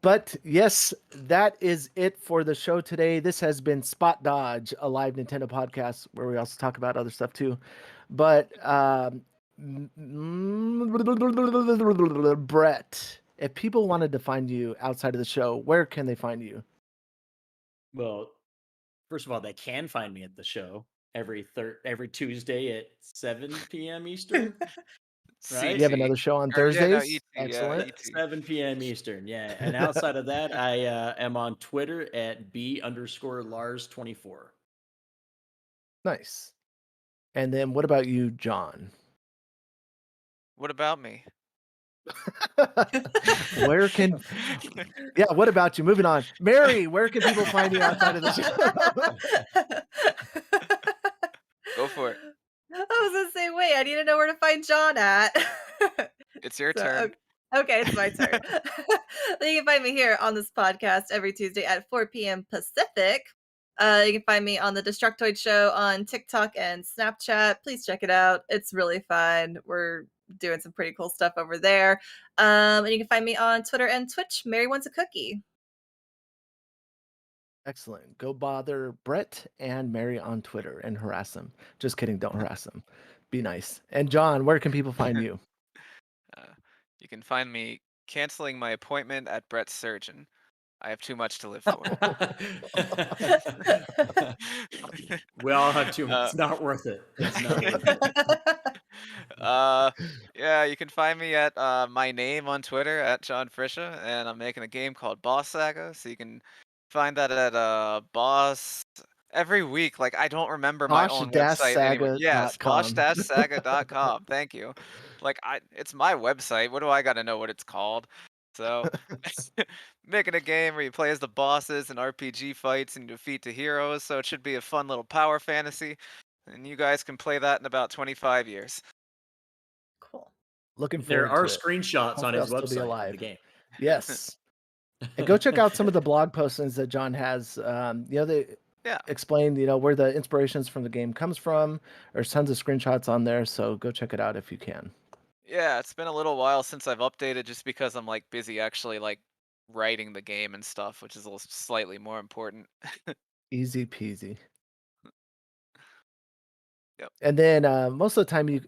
But yes, that is it for the show today. This has been Spot Dodge, a live Nintendo podcast where we also talk about other stuff too. But Brett, if people wanted to find you outside of the show, where can they find you? Well, first of all, they can find me at the show every Tuesday at 7 p.m. Eastern. Right? You have another show on Or, yeah, no, Thursdays? ET, yeah, Excellent. ET. 7 p.m. Eastern, yeah. And outside of that, I am on Twitter at B_Lars24. Nice. And then what about you, John? What about me? Where can Yeah, what about you? Moving on. Mary, where can people find you outside of the show? Go for it. I was gonna say, wait, I need to know where to find John at. It's your So, turn. okay, it's my turn. You can find me here on this podcast every Tuesday at 4 p.m. Pacific. You can find me on the Destructoid Show on TikTok and Snapchat. Please check it out. It's really fun. We're doing some pretty cool stuff over there. And you can find me on Twitter and Twitch. Mary Wants a Cookie. Excellent. Go bother Brett and Mary on Twitter and harass them. Just kidding. Don't harass them. Be nice. And John, where can people find you? You can find me canceling my appointment at Brett's surgeon. I have too much to live for. We all have too much. It's not worth it. It's not worth it. Yeah, you can find me at my name on Twitter at John Frisha, and I'm making a game called Boss Saga, so you can find that at Boss every week. Like I don't remember my own website anymore. Yes, Bosch-saga.com. bosch-saga.com. Thank you. Like it's my website. What do I got to know what it's called? So making a game where you play as the bosses and RPG fights and defeat the heroes. So it should be a fun little power fantasy, and you guys can play that in about 25 years. Cool. Looking There forward are to it. screenshots on Hopefully his I'll still be website of alive. the game. Yes. And go check out some of the blog postings that John has. They Yeah. explain, where the inspirations from the game comes from. There's tons of screenshots on there, so go check it out if you can. Yeah, it's been a little while since I've updated just because I'm like busy actually like writing the game and stuff, which is a little slightly more important. Easy peasy. Yep. And then most of the time,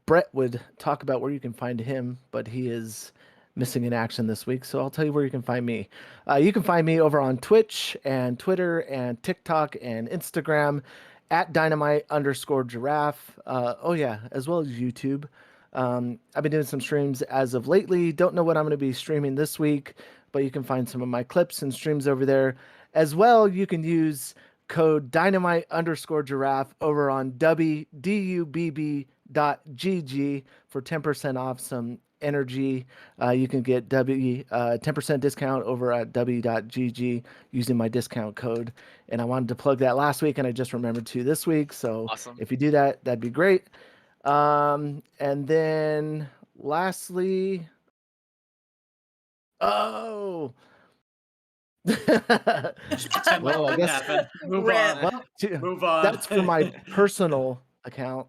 Brett would talk about where you can find him, but he is missing in action this week. So I'll tell you where you can find me. You can find me over on Twitch and Twitter and TikTok and Instagram at dynamite_giraffe. As well as YouTube. I've been doing some streams as of lately. Don't know what I'm going to be streaming this week, but you can find some of my clips and streams over there. As well, you can use code dynamite_giraffe over on wdubb.gg for 10% off some energy. You can get 10% discount over at w.gg using my discount code. And I wanted to plug that last week, and I just remembered to this week. So Awesome. if you do that, that'd be great. And then lastly, Just pretend Well, I like it guess- happened. Move Rip. on. well, Move on. that's for my personal account.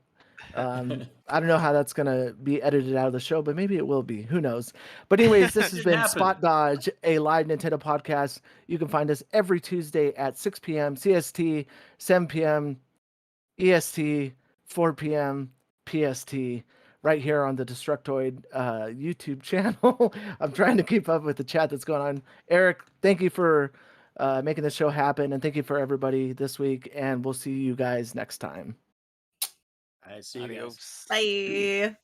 I don't know how that's gonna be edited out of the show, but maybe it will be. Who knows? But anyways, this has It been happened. Spot Dodge, a live Nintendo podcast. You can find us every Tuesday at 6 p.m. CST, 7 p.m. EST, 4 p.m. PST, right here on the Destructoid YouTube channel. I'm trying to keep up with the chat that's going on. Eric, thank you for making this show happen, and thank you for everybody this week. And we'll see you guys next time. I see you guys. Adios. Bye.